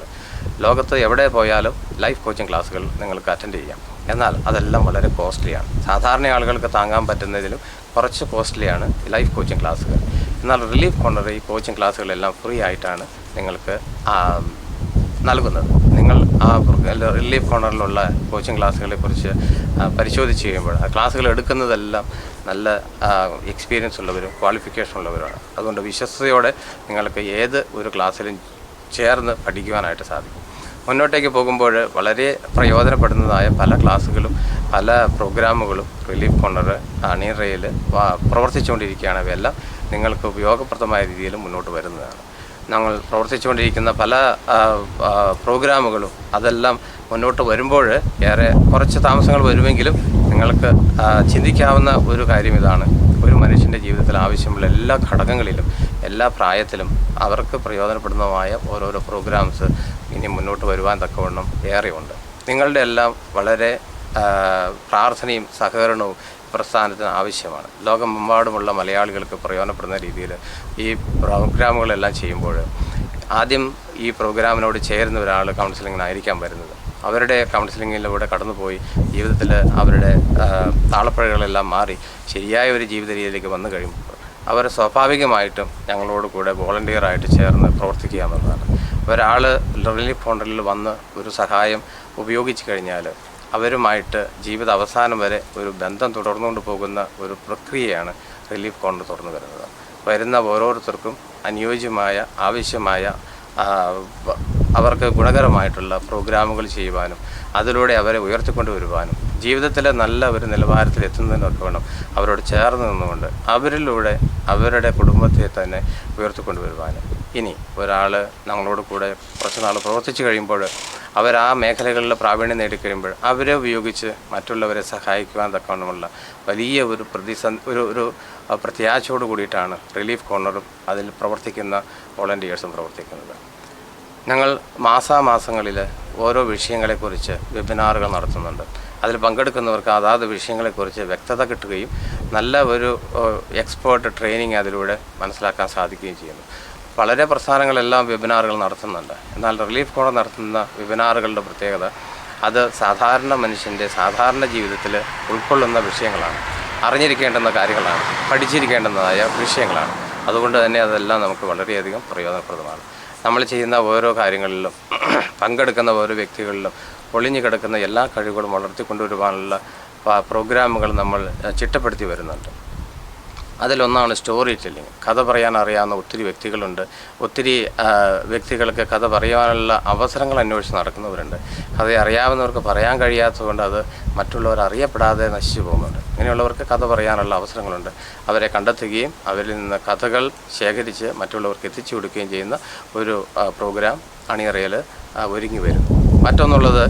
[SPEAKER 1] ലോകത്ത് എവിടെ പോയാലും ലൈഫ് കോച്ചിങ് ക്ലാസ്സുകൾ നിങ്ങൾക്ക് അറ്റൻഡ് ചെയ്യാം. എന്നാൽ അതെല്ലാം വളരെ കോസ്റ്റ്ലിയാണ്. സാധാരണ ആളുകൾക്ക് താങ്ങാൻ പറ്റുന്നതിലും കുറച്ച് കോസ്റ്റ്ലിയാണ് ലൈഫ് കോച്ചിങ് ക്ലാസ്സുകൾ. എന്നാൽ റിലീഫ് കോർണർ ഈ കോച്ചിങ് ക്ലാസ്സുകളെല്ലാം ഫ്രീ ആയിട്ടാണ് നിങ്ങൾക്ക് നൽകുന്നത്. നിങ്ങൾ ആ റിലീഫ് കോർണറിലുള്ള കോച്ചിങ് ക്ലാസ്സുകളെക്കുറിച്ച് പരിശോധിച്ച് കഴിയുമ്പോൾ ആ ക്ലാസ്സുകൾ എടുക്കുന്നതെല്ലാം നല്ല എക്സ്പീരിയൻസ് ഉള്ളവരും ക്വാളിഫിക്കേഷൻ ഉള്ളവരാണ്. അതുകൊണ്ട് വിശ്വസ്തയോടെ നിങ്ങൾക്ക് ഏത് ഒരു ക്ലാസ്സിലും ചേർന്ന് പഠിക്കുവാനായിട്ട് സാധിക്കും. മുന്നോട്ടേക്ക് പോകുമ്പോൾ വളരെ പ്രയോജനപ്പെടുന്നതായ പല ക്ലാസ്സുകളും പല പ്രോഗ്രാമുകളും റിലീഫ് കോർണർ അണിയറയിൽ പ്രവർത്തിച്ചുകൊണ്ടിരിക്കുകയാണ്. അവയെല്ലാം നിങ്ങൾക്ക് ഉപയോഗപ്രദമായ രീതിയിൽ മുന്നോട്ട് വരുന്നതാണ്. ഞങ്ങൾ പ്രവർത്തിച്ചുകൊണ്ടിരിക്കുന്ന പല പ്രോഗ്രാമുകളും അതെല്ലാം മുന്നോട്ട് വരുമ്പോൾ കുറച്ച് താമസങ്ങൾ വരുമെങ്കിലും നിങ്ങൾക്ക് ചിന്തിക്കാവുന്ന ഒരു കാര്യം ഇതാണ്: ഒരു മനുഷ്യൻ്റെ ജീവിതത്തിൽ ആവശ്യമുള്ള എല്ലാ ഘടകങ്ങളിലും എല്ലാ പ്രായത്തിലും അവർക്ക് പ്രയോജനപ്പെടുന്നതുമായ ഓരോരോ പ്രോഗ്രാംസ് ഇനി മുന്നോട്ട് വരുവാൻ തക്കവണ്ണം ഏറെയുണ്ട്. നിങ്ങളുടെ എല്ലാം വളരെ പ്രാർത്ഥനയും സഹകരണവും പ്രസ്ഥാനത്തിന് ആവശ്യമാണ്. ലോകമെമ്പാടുമുള്ള മലയാളികൾക്ക് പ്രയോജനപ്പെടുന്ന രീതിയിൽ ഈ പ്രോഗ്രാമുകളെല്ലാം ചെയ്യുമ്പോൾ ആദ്യം ഈ പ്രോഗ്രാമിനോട് ചേരുന്ന ഒരാൾ കൗൺസിലിങ്ങിനായിരിക്കാം വരുന്നത്. അവരുടെ കൗൺസിലിങ്ങിലൂടെ കടന്നുപോയി ജീവിതത്തിൽ അവരുടെ താളപ്പിഴകളെല്ലാം മാറി ശരിയായ ഒരു ജീവിത രീതിയിലേക്ക് വന്നു കഴിയുമ്പോൾ അവർ സ്വാഭാവികമായിട്ടും ഞങ്ങളോട് കൂടെ വോളണ്ടിയറായിട്ട് ചേർന്ന് പ്രവർത്തിക്കുക എന്നുള്ളതാണ്. ഒരാൾ റിലീഫ് കോർണറിൽ വന്ന് ഒരു സഹായം ഉപയോഗിച്ച് കഴിഞ്ഞാൽ അവരുമായിട്ട് ജീവിത അവസാനം വരെ ഒരു ബന്ധം തുടർന്നുകൊണ്ട് പോകുന്ന ഒരു പ്രക്രിയയാണ് റിലീഫ് കോർണർ തുറന്നു വരുന്നത്. വരുന്ന ഓരോരുത്തർക്കും അനുയോജ്യമായ ആവശ്യമായ അവർക്ക് ഗുണകരമായിട്ടുള്ള പ്രോഗ്രാമുകൾ ചെയ്യുവാനും അതിലൂടെ അവരെ ഉയർത്തിക്കൊണ്ട് വരുവാനും ജീവിതത്തിൽ നല്ല ഒരു നിലവാരത്തിൽ എത്തുന്നതിനൊക്കെ വേണം അവരോട് ചേർന്ന് നിന്നുകൊണ്ട് അവരിലൂടെ അവരുടെ കുടുംബത്തെ തന്നെ ഉയർത്തിക്കൊണ്ട് വരുവാനും. ഇനി ഒരാൾ ഞങ്ങളോട് കൂടെ കുറച്ച് നാൾ പ്രവർത്തിച്ചു കഴിയുമ്പോൾ അവർ ആ മേഖലകളിൽ പ്രാവീണ്യം നേടിക്കഴിയുമ്പോൾ അവരെ ഉപയോഗിച്ച് മറ്റുള്ളവരെ സഹായിക്കുവാൻ തക്കവണ്ണമുള്ള വലിയ ഒരു ഒരു പ്രത്യാശയോട് കൂടിയിട്ടാണ് റിലീഫ് കോർണറും അതിൽ പ്രവർത്തിക്കുന്ന വോളണ്ടിയേഴ്സും പ്രവർത്തിക്കുന്നത്. ഞങ്ങൾ മാസാമാസങ്ങളിൽ ഓരോ വിഷയങ്ങളെക്കുറിച്ച് വെബിനാറുകൾ നടത്തുന്നുണ്ട്. അതിൽ പങ്കെടുക്കുന്നവർക്ക് അതാത് വിഷയങ്ങളെക്കുറിച്ച് വ്യക്തത കിട്ടുകയും നല്ല ഒരു എക്സ്പേർട്ട് ട്രെയിനിങ് അതിലൂടെ മനസ്സിലാക്കാൻ സാധിക്കുകയും ചെയ്യുന്നു. വളരെ പ്രസ്ഥാനങ്ങളെല്ലാം വെബിനാറുകൾ നടത്തുന്നുണ്ട്. എന്നാൽ റിലീഫ് കോർണർ നടത്തുന്ന വെബിനാറുകളുടെ പ്രത്യേകത അത് സാധാരണ മനുഷ്യൻ്റെ സാധാരണ ജീവിതത്തിൽ ഉൾക്കൊള്ളുന്ന വിഷയങ്ങളാണ്, അറിഞ്ഞിരിക്കേണ്ടുന്ന കാര്യങ്ങളാണ്, പഠിച്ചിരിക്കേണ്ടുന്നതായ വിഷയങ്ങളാണ്. അതുകൊണ്ട് തന്നെ അതെല്ലാം നമുക്ക് വളരെയധികം പ്രയോജനപ്രദമാണ്. നമ്മൾ ചെയ്യുന്ന ഓരോ കാര്യങ്ങളിലും പങ്കെടുക്കുന്ന ഓരോ വ്യക്തികളിലും ഒളിഞ്ഞു കിടക്കുന്ന എല്ലാ കഴിവുകളും വളർത്തിക്കൊണ്ടുവരുവാനുള്ള പ്രോഗ്രാമുകൾ നമ്മൾ ചിട്ടപ്പെടുത്തി വരുന്നുണ്ട്. അതിലൊന്നാണ് സ്റ്റോറി ടെല്ലിങ്. കഥ പറയാൻ അറിയാവുന്ന ഒത്തിരി വ്യക്തികളുണ്ട്. ഒത്തിരി വ്യക്തികൾക്ക് കഥ പറയാനുള്ള അവസരങ്ങൾ അന്വേഷിച്ച് നടക്കുന്നവരുണ്ട്. കഥ അറിയാവുന്നവർക്ക് പറയാൻ കഴിയാത്തതുകൊണ്ട് അത് മറ്റുള്ളവർ അറിയപ്പെടാതെ നശിച്ചു പോകുന്നുണ്ട്. ഇങ്ങനെയുള്ളവർക്ക് കഥ പറയാനുള്ള അവസരങ്ങളുണ്ട്. അവരെ കണ്ടെത്തുകയും അവരിൽ നിന്ന് കഥകൾ ശേഖരിച്ച് മറ്റുള്ളവർക്ക് എത്തിച്ചു കൊടുക്കുകയും ചെയ്യുന്ന ഒരു പ്രോഗ്രാം അണിയറയിൽ ഒരുങ്ങി വരും. മറ്റൊന്നുള്ളത്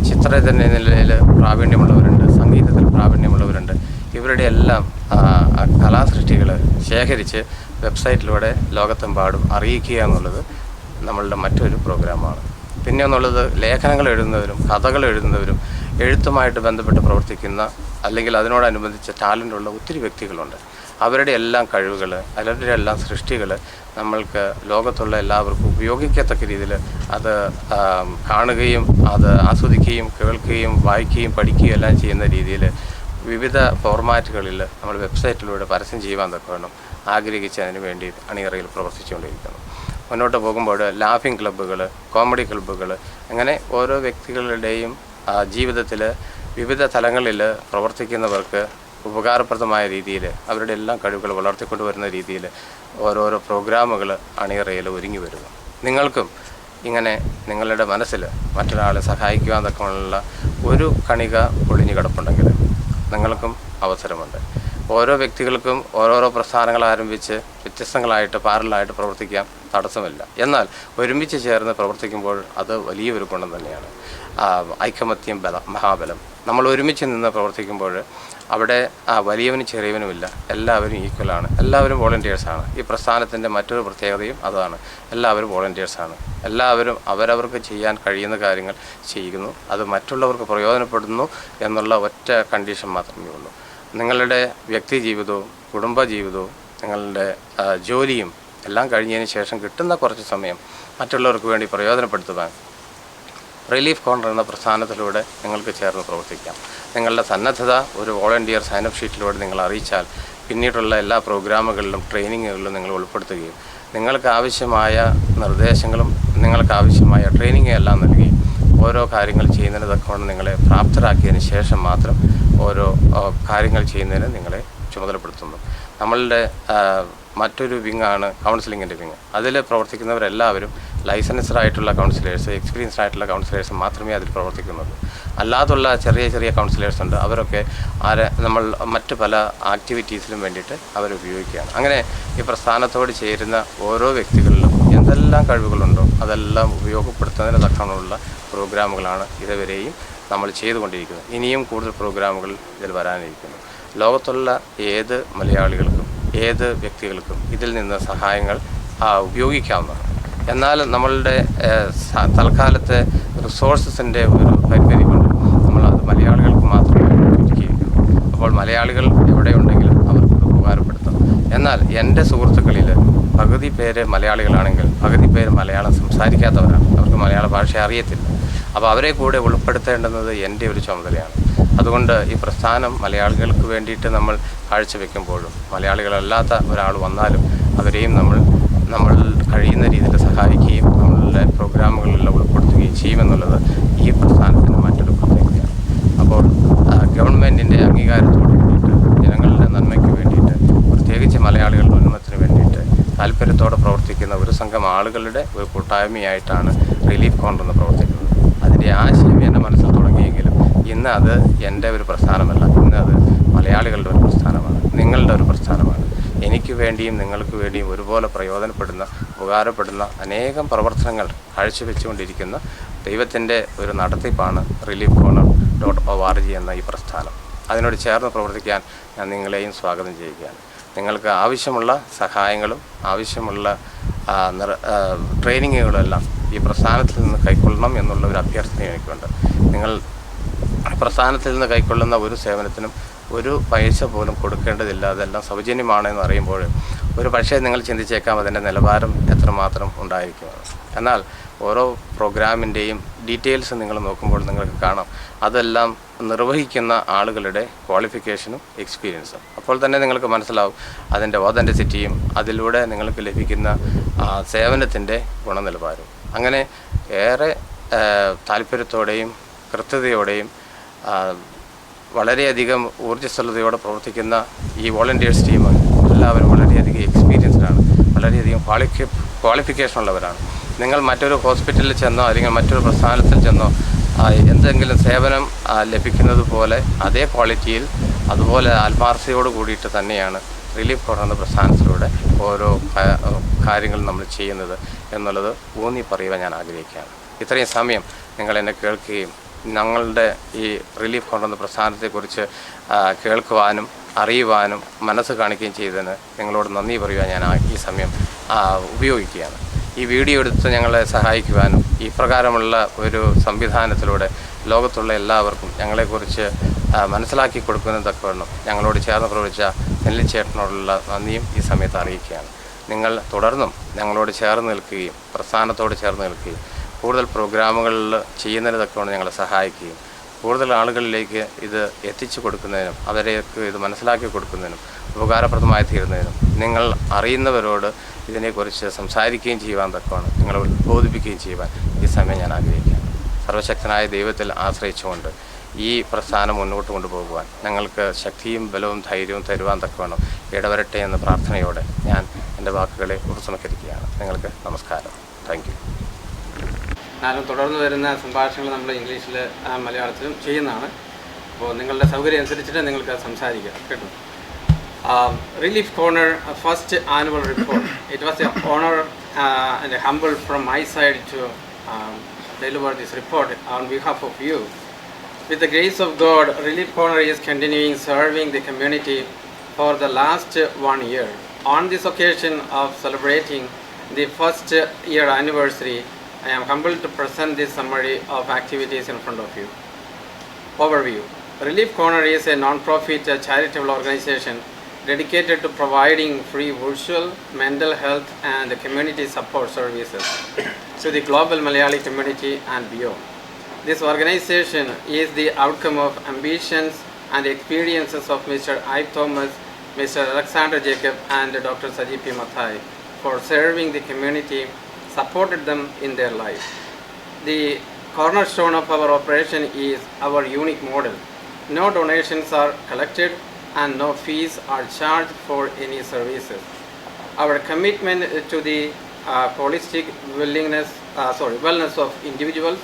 [SPEAKER 1] ചിത്രരചനയിൽ പ്രാവീണ്യമുള്ളവരുണ്ട്, സംഗീതത്തിൽ പ്രാവീണ്യമുള്ളവരുണ്ട്. ഇവരുടെ എല്ലാം കലാസൃഷ്ടികൾ ശേഖരിച്ച് വെബ്സൈറ്റിലൂടെ ലോകത്തെമ്പാടും അറിയിക്കുക എന്നുള്ളത് നമ്മളുടെ മറ്റൊരു പ്രോഗ്രാമാണ്. പിന്നെ ഒന്നുള്ളത് ലേഖനങ്ങൾ എഴുതുന്നവരും കഥകൾ എഴുതുന്നവരും എഴുത്തുമായിട്ട് ബന്ധപ്പെട്ട് പ്രവർത്തിക്കുന്ന അല്ലെങ്കിൽ അതിനോടനുബന്ധിച്ച് ടാലൻ്റുള്ള ഒത്തിരി വ്യക്തികളുണ്ട്. അവരുടെ എല്ലാം കഴിവുകൾ അവരുടെ എല്ലാം സൃഷ്ടികൾ നമ്മൾക്ക് ലോകത്തുള്ള എല്ലാവർക്കും ഉപയോഗിക്കത്തക്ക രീതിയിൽ അത് കാണുകയും അത് ആസ്വദിക്കുകയും കേൾക്കുകയും വായിക്കുകയും പഠിക്കുകയും എല്ലാം ചെയ്യുന്ന രീതിയിൽ വിവിധ ഫോർമാറ്റുകളിൽ നമ്മൾ വെബ്സൈറ്റിലൂടെ പരസ്യം ചെയ്യുവാൻ തക്കവണ്ണം ആഗ്രഹിച്ചതിന് വേണ്ടി അണിയറയിൽ പ്രവർത്തിച്ചുകൊണ്ടിരിക്കുന്നു. മുന്നോട്ട് പോകുമ്പോൾ ലാഫിംഗ് ക്ലബ്ബുകൾ, കോമഡി ക്ലബ്ബുകൾ, അങ്ങനെ ഓരോ വ്യക്തികളുടെയും ജീവിതത്തിൽ വിവിധ തലങ്ങളിൽ പ്രവർത്തിക്കുന്നവർക്ക് ഉപകാരപ്രദമായ രീതിയിൽ അവരുടെ എല്ലാം കഴിവുകൾ വളർത്തിക്കൊണ്ടുവരുന്ന രീതിയിൽ ഓരോരോ പ്രോഗ്രാമുകൾ അണിയറയിൽ ഒരുങ്ങി വരുന്നു. നിങ്ങൾക്കും ഇങ്ങനെ നിങ്ങളുടെ മനസ്സിൽ മറ്റൊരാളെ സഹായിക്കുവാൻ തക്കമുള്ള ഒരു കണിക ഒളിഞ്ഞു കിടപ്പുണ്ടെങ്കിൽ നിങ്ങൾക്കും അവസരമുണ്ട്. ഓരോ വ്യക്തികൾക്കും ഓരോരോ പ്രസ്ഥാനങ്ങൾ ആരംഭിച്ച് വ്യത്യസ്തങ്ങളായിട്ട് പാരലായിട്ട് പ്രവർത്തിക്കാൻ തടസ്സമില്ല. എന്നാൽ ഒരുമിച്ച് ചേർന്ന് പ്രവർത്തിക്കുമ്പോൾ അത് വലിയൊരു ഗുണം തന്നെയാണ്. ഐകമത്യം മഹാബലം. നമ്മൾ ഒരുമിച്ച് നിന്ന് പ്രവർത്തിക്കുമ്പോൾ അവിടെ വലിയവനും ചെറിയവനുമില്ല, എല്ലാവരും ഈക്വലാണ്, എല്ലാവരും വോളണ്ടിയേഴ്സാണ്. ഈ പ്രസ്ഥാനത്തിൻ്റെ മറ്റൊരു പ്രത്യേകതയും അതാണ്. എല്ലാവരും വോളണ്ടിയേഴ്സാണ്. എല്ലാവരും അവരവർക്ക് ചെയ്യാൻ കഴിയുന്ന കാര്യങ്ങൾ ചെയ്യുന്നു. അത് മറ്റുള്ളവർക്ക് പ്രയോജനപ്പെടുന്നു എന്നുള്ള ഒറ്റ കണ്ടീഷൻ മാത്രമേ ഉള്ളൂ. നിങ്ങളുടെ വ്യക്തി ജീവിതവും കുടുംബജീവിതവും നിങ്ങളുടെ ജോലിയും എല്ലാം കഴിഞ്ഞതിന് ശേഷം കിട്ടുന്ന കുറച്ച് സമയം മറ്റുള്ളവർക്ക് വേണ്ടി പ്രയോജനപ്പെടുത്തുവാൻ റിലീഫ് കോർണർ എന്ന പ്രസ്ഥാനത്തിലൂടെ നിങ്ങൾക്ക് ചേർന്ന് പ്രവർത്തിക്കാം. നിങ്ങളുടെ സന്നദ്ധത ഒരു വോളണ്ടിയർ സൈനപ്പ് ഷീറ്റിലൂടെ നിങ്ങൾ അറിയിച്ചാൽ പിന്നീടുള്ള എല്ലാ പ്രോഗ്രാമുകളിലും ട്രെയിനിങ്ങുകളിലും നിങ്ങൾ ഉൾപ്പെടുത്തുകയും നിങ്ങൾക്ക് ആവശ്യമായ നിർദ്ദേശങ്ങളും നിങ്ങൾക്ക് ആവശ്യമായ ട്രെയിനിങ്ങും എല്ലാം നൽകി ഓരോ കാര്യങ്ങൾ ചെയ്യുന്നതിന് തക്കവണ്ണം നിങ്ങളെ പ്രാപ്തരാക്കിയതിന് ശേഷം മാത്രം ഓരോ കാര്യങ്ങൾ ചെയ്യുന്നതിന് നിങ്ങളെ ചുമതലപ്പെടുത്തുന്നു. നമ്മളുടെ മറ്റൊരു വിങ്ങാണ് കൗൺസിലിങ്ങിൻ്റെ വിങ്. അതിൽ പ്രവർത്തിക്കുന്നവരെല്ലാവരും ലൈസൻസ്ഡ് ആയിട്ടുള്ള കൗൺസിലേഴ്സ്, എക്സ്പീരിയൻസ്ഡ് ആയിട്ടുള്ള കൗൺസിലേഴ്സ് മാത്രമേ അതിൽ പ്രവർത്തിക്കുന്നുള്ളൂ. അല്ലാതുള്ള ചെറിയ ചെറിയ കൗൺസിലേഴ്സ് ഉണ്ട്. അവരൊക്കെ നമ്മൾ മറ്റ് പല ആക്ടിവിറ്റീസിലും വേണ്ടിയിട്ട് അവരുപയോഗിക്കുകയാണ്. അങ്ങനെ ഈ പ്രസ്ഥാനത്തോട് ചേരുന്ന ഓരോ വ്യക്തികളിലും എന്തെല്ലാം കഴിവുകളുണ്ടോ അതെല്ലാം ഉപയോഗപ്പെടുത്തുന്നതിന് തക്കമുള്ള പ്രോഗ്രാമുകളാണ് ഇതുവരെയും നമ്മൾ ചെയ്തുകൊണ്ടിരിക്കുന്നത്. ഇനിയും കൂടുതൽ പ്രോഗ്രാമുകൾ ഇതിൽ വരാനിരിക്കുന്നു. ലോകത്തുള്ള ഏത് മലയാളികൾക്കും ഏത് വ്യക്തികൾക്കും ഇതിൽ നിന്ന് സഹായങ്ങൾ ഉപയോഗിക്കാവുന്നതാണ്. എന്നാൽ നമ്മളുടെ തൽക്കാലത്തെ റിസോഴ്സസിൻ്റെ ഒരു പരിമിതി കൊണ്ട് നമ്മളത് മലയാളികൾക്ക് മാത്രമേ ഉപയോഗിക്കുകയുള്ളൂ. അപ്പോൾ മലയാളികൾ എവിടെയുണ്ടെങ്കിലും അവർക്ക് ഉപകാരപ്പെടുത്താം. എന്നാൽ എൻ്റെ സുഹൃത്തുക്കളിൽ പകുതി പേര് മലയാളികളാണെങ്കിൽ പകുതി പേര് മലയാളം സംസാരിക്കാത്തവരാണ്. അവർക്ക് മലയാള ഭാഷ അറിയത്തില്ല. അപ്പോൾ അവരെ കൂടെ ഉൾപ്പെടുത്തേണ്ടുന്നത് എൻ്റെ ഒരു ചുമതലയാണ്. അതുകൊണ്ട് ഈ പ്രസ്ഥാനം മലയാളികൾക്ക് വേണ്ടിയിട്ട് നമ്മൾ കാഴ്ചവെക്കുമ്പോഴും മലയാളികളല്ലാത്ത ഒരാൾ വന്നാലും അവരെയും നമ്മൾ കഴിയുന്ന രീതിയിൽ സഹായിക്കുകയും നമ്മളുടെ പ്രോഗ്രാമുകളെല്ലാം ഉൾപ്പെടുത്തുകയും ചെയ്യുമെന്നുള്ളത് ഈ പ്രസ്ഥാനത്തിന് മറ്റൊരു പ്രത്യേകതയാണ്. അപ്പോൾ ഗവൺമെൻറ്റിൻ്റെ അംഗീകാരത്തോട് കൂടിയിട്ട് ജനങ്ങളുടെ നന്മയ്ക്ക് വേണ്ടിയിട്ട് പ്രത്യേകിച്ച് മലയാളികളുടെ ഉന്നമനത്തിന് വേണ്ടിയിട്ട് താല്പര്യത്തോടെ പ്രവർത്തിക്കുന്ന ഒരു സംഘം ആളുകളുടെ ഒരു കൂട്ടായ്മയായിട്ടാണ് റിലീഫ് കോർണർ എന്ന് പ്രവർത്തിക്കുന്നത്. അതിൻ്റെ ആശയം എൻ്റെ മനസ്സിൽ തുടങ്ങിയെങ്കിലും ഇന്ന് അത് എൻ്റെ ഒരു പ്രസ്ഥാനമല്ല. ഇന്ന് അത് മലയാളികളുടെ ഒരു പ്രസ്ഥാനമാണ്, നിങ്ങളുടെ ഒരു പ്രസ്ഥാനമാണ്. എനിക്ക് വേണ്ടിയും നിങ്ങൾക്ക് വേണ്ടിയും ഒരുപോലെ പ്രയോജനപ്പെടുന്ന ഉപകാരപ്പെടുന്ന അനേകം പ്രവർത്തനങ്ങൾ കാഴ്ചവെച്ചുകൊണ്ടിരിക്കുന്ന ദൈവത്തിൻ്റെ ഒരു നടത്തിപ്പാണ് reliefcorner.org എന്ന ഈ പ്രസ്ഥാനം. അതിനോട് ചേർന്ന് പ്രവർത്തിക്കാൻ ഞാൻ നിങ്ങളെയും സ്വാഗതം ചെയ്യുകയാണ്. നിങ്ങൾക്ക് ആവശ്യമുള്ള സഹായങ്ങളും ആവശ്യമുള്ള ട്രെയിനിങ്ങുകളെല്ലാം ഈ പ്രസ്ഥാനത്തിൽ നിന്ന് കൈക്കൊള്ളണം എന്നുള്ള ഒരു അഭ്യർത്ഥന എനിക്കുണ്ട്. നിങ്ങൾ പ്രസ്ഥാനത്തിൽ നിന്ന് കൈക്കൊള്ളുന്ന ഒരു സേവനത്തിനും ഒരു പൈസ പോലും കൊടുക്കേണ്ടതില്ല. അതെല്ലാം സൗജന്യമാണെന്ന് അറിയുമ്പോൾ ഒരു പക്ഷേ നിങ്ങൾ ചിന്തിച്ചേക്കാം അതിൻ്റെ നിലവാരം എത്രമാത്രം ഉണ്ടായിരിക്കുമെന്ന്. എന്നാൽ ഓരോ പ്രോഗ്രാമിൻ്റെയും ഡീറ്റെയിൽസ് നിങ്ങൾ നോക്കുമ്പോൾ നിങ്ങൾക്ക് കാണാം അതെല്ലാം നിർവഹിക്കുന്ന ആളുകളുടെ ക്വാളിഫിക്കേഷനും എക്സ്പീരിയൻസും. അപ്പോൾ തന്നെ നിങ്ങൾക്ക് മനസ്സിലാവും അതിൻ്റെ ഓതൻറ്റിസിറ്റിയും അതിലൂടെ നിങ്ങൾക്ക് ലഭിക്കുന്ന സേവനത്തിൻ്റെ ഗുണനിലവാരവും. അങ്ങനെ ഏറെ താല്പര്യത്തോടെയും കൃത്യതയോടെയും വളരെയധികം ഊർജ്ജസ്വലതയോടെ പ്രവർത്തിക്കുന്ന ഈ വോളണ്ടിയേഴ്സ് ടീം എല്ലാവരും വളരെയധികം എക്സ്പീരിയൻസ്ഡാണ്, വളരെയധികം ക്വാളിഫിക്കേഷൻ ഉള്ളവരാണ്. നിങ്ങൾ മറ്റൊരു ഹോസ്പിറ്റലിൽ ചെന്നോ അല്ലെങ്കിൽ മറ്റൊരു പ്രസ്ഥാനത്തിൽ ചെന്നോ എന്തെങ്കിലും സേവനം ലഭിക്കുന്നത് പോലെ അതേ ക്വാളിറ്റിയിൽ അതുപോലെ ആത്മാർത്ഥതയോട് കൂടിയിട്ട് തന്നെയാണ് റിലീഫ് കോർണർ എന്ന പ്രസ്ഥാനത്തിലൂടെ ഓരോ കാര്യങ്ങൾ നമ്മൾ ചെയ്യുന്നത് എന്നുള്ളത് ഊന്നി പറയുവാൻ ഞാൻ ആഗ്രഹിക്കുകയാണ്. ഇത്രയും സമയം നിങ്ങൾ എന്നെ കേൾക്കുകയും ഞങ്ങളുടെ ഈ റിലീഫ് കോർണർ എന്ന പ്രസ്ഥാനത്തെക്കുറിച്ച് കേൾക്കുവാനും അറിയുവാനും മനസ്സ് കാണിക്കുകയും ചെയ്തതിന് നിങ്ങളോട് നന്ദി പറയുവാൻ ഞാൻ ഈ സമയം ഉപയോഗിക്കുകയാണ്. ഈ വീഡിയോ എടുത്ത് ഞങ്ങളെ സഹായിക്കുവാനും ഈ പ്രകാരമുള്ള ഒരു സംവിധാനത്തിലൂടെ ലോകത്തുള്ള എല്ലാവർക്കും ഞങ്ങളെക്കുറിച്ച് മനസ്സിലാക്കി കൊടുക്കുന്നതിന് തക്കവണ്ണം ഞങ്ങളോട് ചേർന്ന് പ്രവർത്തിച്ച നെല്ലിച്ചേട്ടനോടുള്ള നന്ദിയും ഈ സമയത്ത് അറിയിക്കുകയാണ്. നിങ്ങൾ തുടർന്നും ഞങ്ങളോട് ചേർന്ന് നിൽക്കുകയും പ്രസ്ഥാനത്തോട് ചേർന്ന് നിൽക്കുകയും കൂടുതൽ പ്രോഗ്രാമുകളിൽ ചെയ്യുന്നതിന് തക്കവണ്ണം ഞങ്ങളെ സഹായിക്കുകയും കൂടുതൽ ആളുകളിലേക്ക് ഇത് എത്തിച്ചു കൊടുക്കുന്നതിനും അവരേക്ക് ഇത് മനസ്സിലാക്കി കൊടുക്കുന്നതിനും ഉപകാരപ്രദമായി തീരുന്നതിനും നിങ്ങൾ അറിയുന്നവരോട് ഇതിനെക്കുറിച്ച് സംസാരിക്കുകയും ചെയ്യുവാൻ തക്കവണ്ണം നിങ്ങളെ ഉദ്ബോധിപ്പിക്കുകയും ചെയ്യുവാൻ ഈ സമയം ഞാൻ ആഗ്രഹിക്കുകയാണ്. സർവശക്തനായ ദൈവത്തിൽ ആശ്രയിച്ചുകൊണ്ട് ഈ പ്രസ്ഥാനം മുന്നോട്ട് കൊണ്ടുപോകുവാൻ ഞങ്ങൾക്ക് ശക്തിയും ബലവും ധൈര്യവും തരുവാൻ തക്കവണ്ണം ഇടവരട്ടെ എന്ന പ്രാർത്ഥനയോടെ ഞാൻ എൻ്റെ വാക്കുകളെ ഉപസംഹരിക്കുകയാണ്. നിങ്ങൾക്ക് നമസ്കാരം. Thank you.
[SPEAKER 2] ഞാനും തുടർന്ന് വരുന്ന സംഭാഷണങ്ങൾ നമ്മൾ ഇംഗ്ലീഷിൽ മലയാളത്തിലും ചെയ്യുന്നതാണ്. അപ്പോൾ നിങ്ങളുടെ സൗകര്യം അനുസരിച്ചിട്ട് നിങ്ങൾക്ക് സംസാരിക്കാം കേട്ടോ. Relief Corner first annual report. It was an honor and a humble from my side to deliver this report on behalf of you. With the grace of God, Relief Corner is continuing serving the community for the last 1 year. On this occasion of celebrating the first year anniversary, I am humbled to present this summary of activities in front of you. Overview. Relief Corner is a non-profit charitable organization dedicated to providing free virtual, mental health and community support services to the global Malayali community and beyond. This organization is the outcome of ambitions and experiences of Mr. Ike Thomas, Mr. Alexander Jacob and Dr. Saji P. Mathai, for serving the community, supported them in their life. The cornerstone of our operation is our unique model. No donations are collected and no fees are charged for any services. Our commitment to the holistic wellness of individuals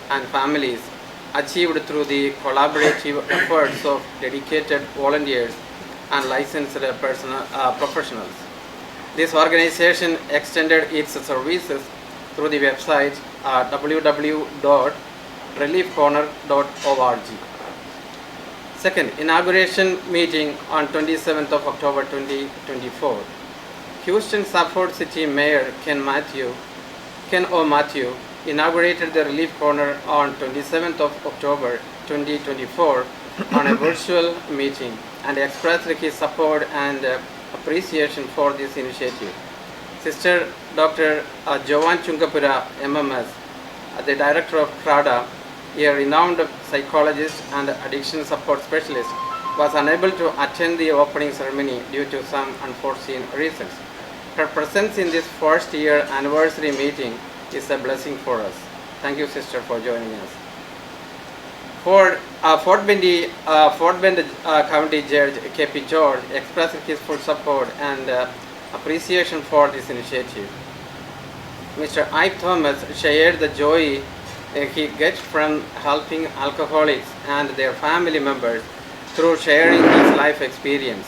[SPEAKER 2] and families achieved through the collaborative efforts of dedicated volunteers and licensed professionals. This organization extended its services through the website www.reliefcorner.org. Second, inauguration meeting on 27th of October 2024. Houston Safford City Mayor Ken O. Matthew inaugurated the Relief Corner on 27th of October 2024 on a virtual meeting and expressed his support and appreciation for this initiative. Sister Dr. Jovan Chungapura, MMS, the director of CRADA, a renowned psychologist and addiction support specialist, was unable to attend the opening ceremony due to some unforeseen reasons. Her presence in this first year anniversary meeting is a blessing for us. Thank you, sister, for joining us. For Fort Bend County Judge K.P. George expressed his full support and appreciation for this initiative. Mr. Ike Thomas shared the joy he gets from helping alcoholics and their family members through sharing his life experience.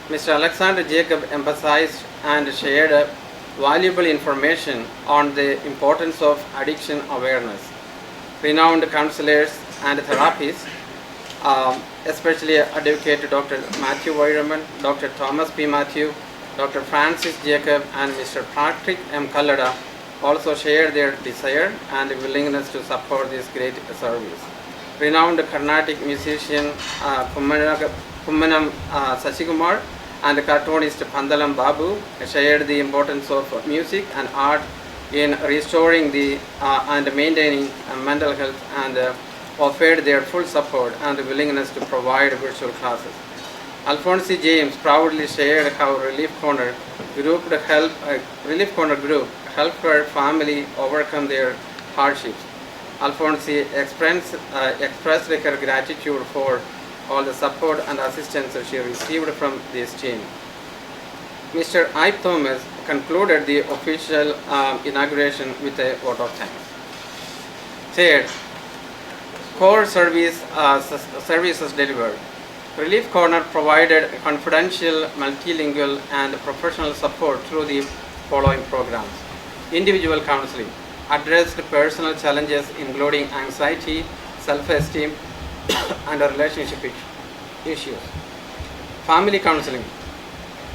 [SPEAKER 2] Mr. Alexander Jacob emphasized and shared valuable information on the importance of addiction awareness. Renowned counselors and therapists, especially Advocate Dr. Matthew Weyerman, Dr. Thomas P. Matthew, Dr. Francis Jacob, and Mr. Patrick M. Kallada also shared their desire and willingness to support this great service. Renowned Carnatic musician Kummanam Sasikumar and cartoonist Pandalam Babu shared the importance of music and art in restoring and maintaining mental health and offered their full support and willingness to provide virtual classes. Alphonse James proudly shared how Relief Corner group helped her family overcome their hardships. Alphonse expressed her gratitude for all the support and assistance she received from this team. Mr. Ike Thomas concluded the official inauguration with a vote of thanks. Third, core services delivered. Relief Corner provided confidential, multilingual, and professional support through the following programs. Individual counseling addressed personal challenges including anxiety, self-esteem, and relationship issues. Family counseling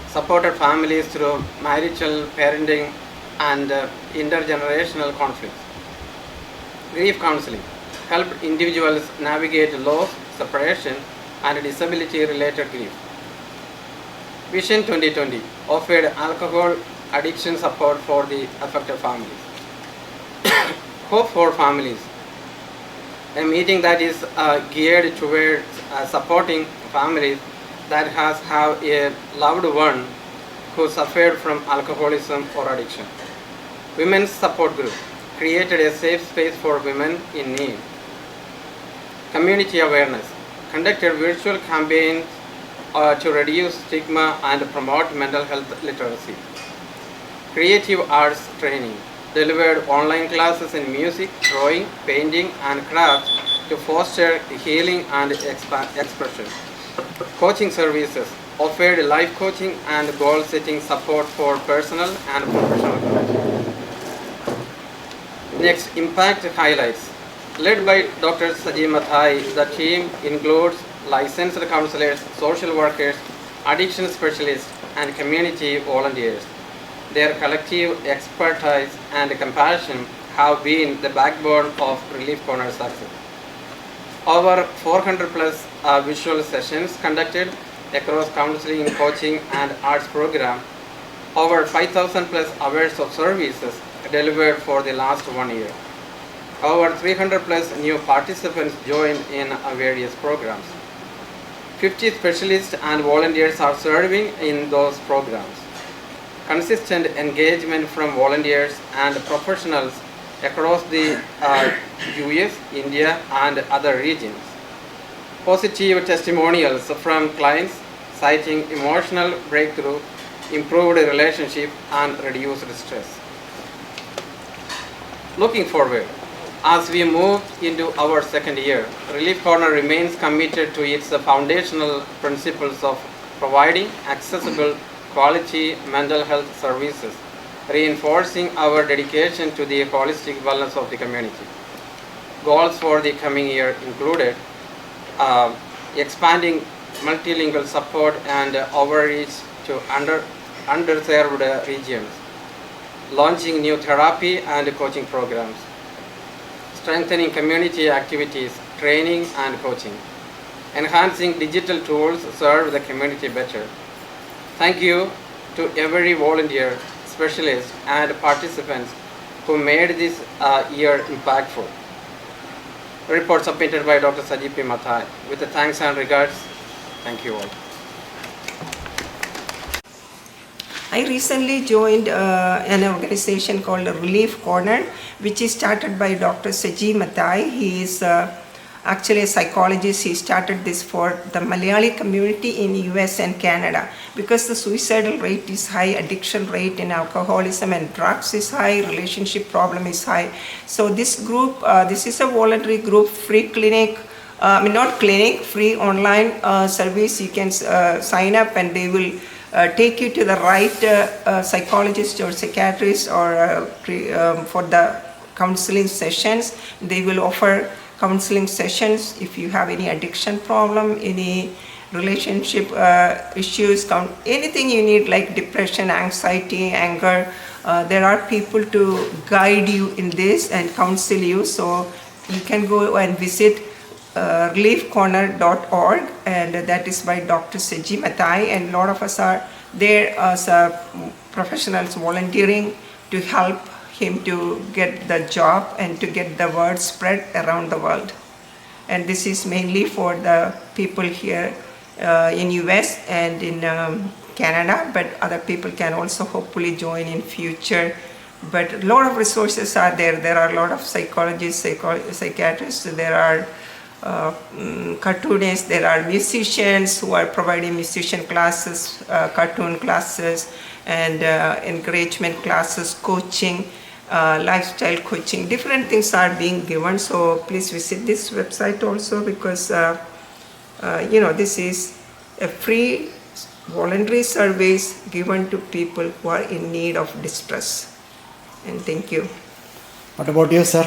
[SPEAKER 2] supported families through marital, parenting, and intergenerational conflicts. Grief counseling helped individuals navigate loss, separation, and disability-related grief. Vision 2020 offered alcohol addiction support for the affected families. Hope for Families, a meeting that is geared towards supporting families that have a loved one who suffered from alcoholism or addiction. Women's Support Group created a safe space for women in need. Community awareness conducted virtual campaigns to reduce stigma and promote mental health literacy. Creative arts training delivered online classes in music, drawing, painting, and craft to foster healing and expression. Coaching services offered life coaching and goal-setting support for personal and professional growth. Next, impact highlights. Led by Dr. Sajid Mathai, the team includes licensed counselors, social workers, addiction specialists, and community volunteers. Their collective expertise and compassion have been the backbone of Relief Corner success. Over 400 plus visual sessions conducted across counseling, coaching, and arts program. Over 5,000 plus hours of services delivered for the last 1 year. Over 300 plus new participants joined in various programs. 50 specialists and volunteers are serving in those programs. consistent engagement from volunteers and professionals across the US, India, and other regions. Positive testimonials from clients citing emotional breakthrough, improved relationship, and reduced stress. Looking forward, as we move into our second year, Relief Corner remains committed to its foundational principles of providing accessible, quality mental health services, reinforcing our dedication to the holistic wellness of the community. Goals for the coming year included expanding multilingual support and outreach to underserved regions, launching new therapy and coaching programs, strengthening community activities, training and coaching, enhancing digital tools to serve the community better. Thank you to every volunteer, specialist, and participants who made this year impactful. Report submitted by Dr. Sajid P. Mathai. With the thanks and regards, thank you all.
[SPEAKER 3] I recently joined an organization called Relief Corner, which is started by Dr. Sajid Mathai. He is actually a psychologist. He started this for the Malayali community in US and Canada because the suicidal rate is high, addiction rate in alcoholism and drugs is high, relationship problem is high. So this group, this is a voluntary group, free clinic, not clinic, free online service. You can sign up and they will take you to the right psychologist or psychiatrist or for the counseling sessions. They will offer counseling sessions if you have any addiction problem, any relationship issues, anything you need like depression, anxiety, anger. There are people to guide you in this and counsel you. So you can go and visit reliefcorner.org, and that is by Dr. Sajid Mathai, and a lot of us are there as professionals volunteering to help him to get the job and to get the word spread around the world. And this is mainly for the people here in US and in Canada, but other people can also hopefully join in future. But a lot of resources are there. There are a lot of psychologists, psychiatrists, there are cartoonists, there are musicians who are providing musician classes, cartoon classes, and encouragement classes, coaching, lifestyle coaching. Different things are being given. So please visit this website also, because this is a free voluntary service given to people who are in need of distress. And thank you.
[SPEAKER 4] What about you, sir?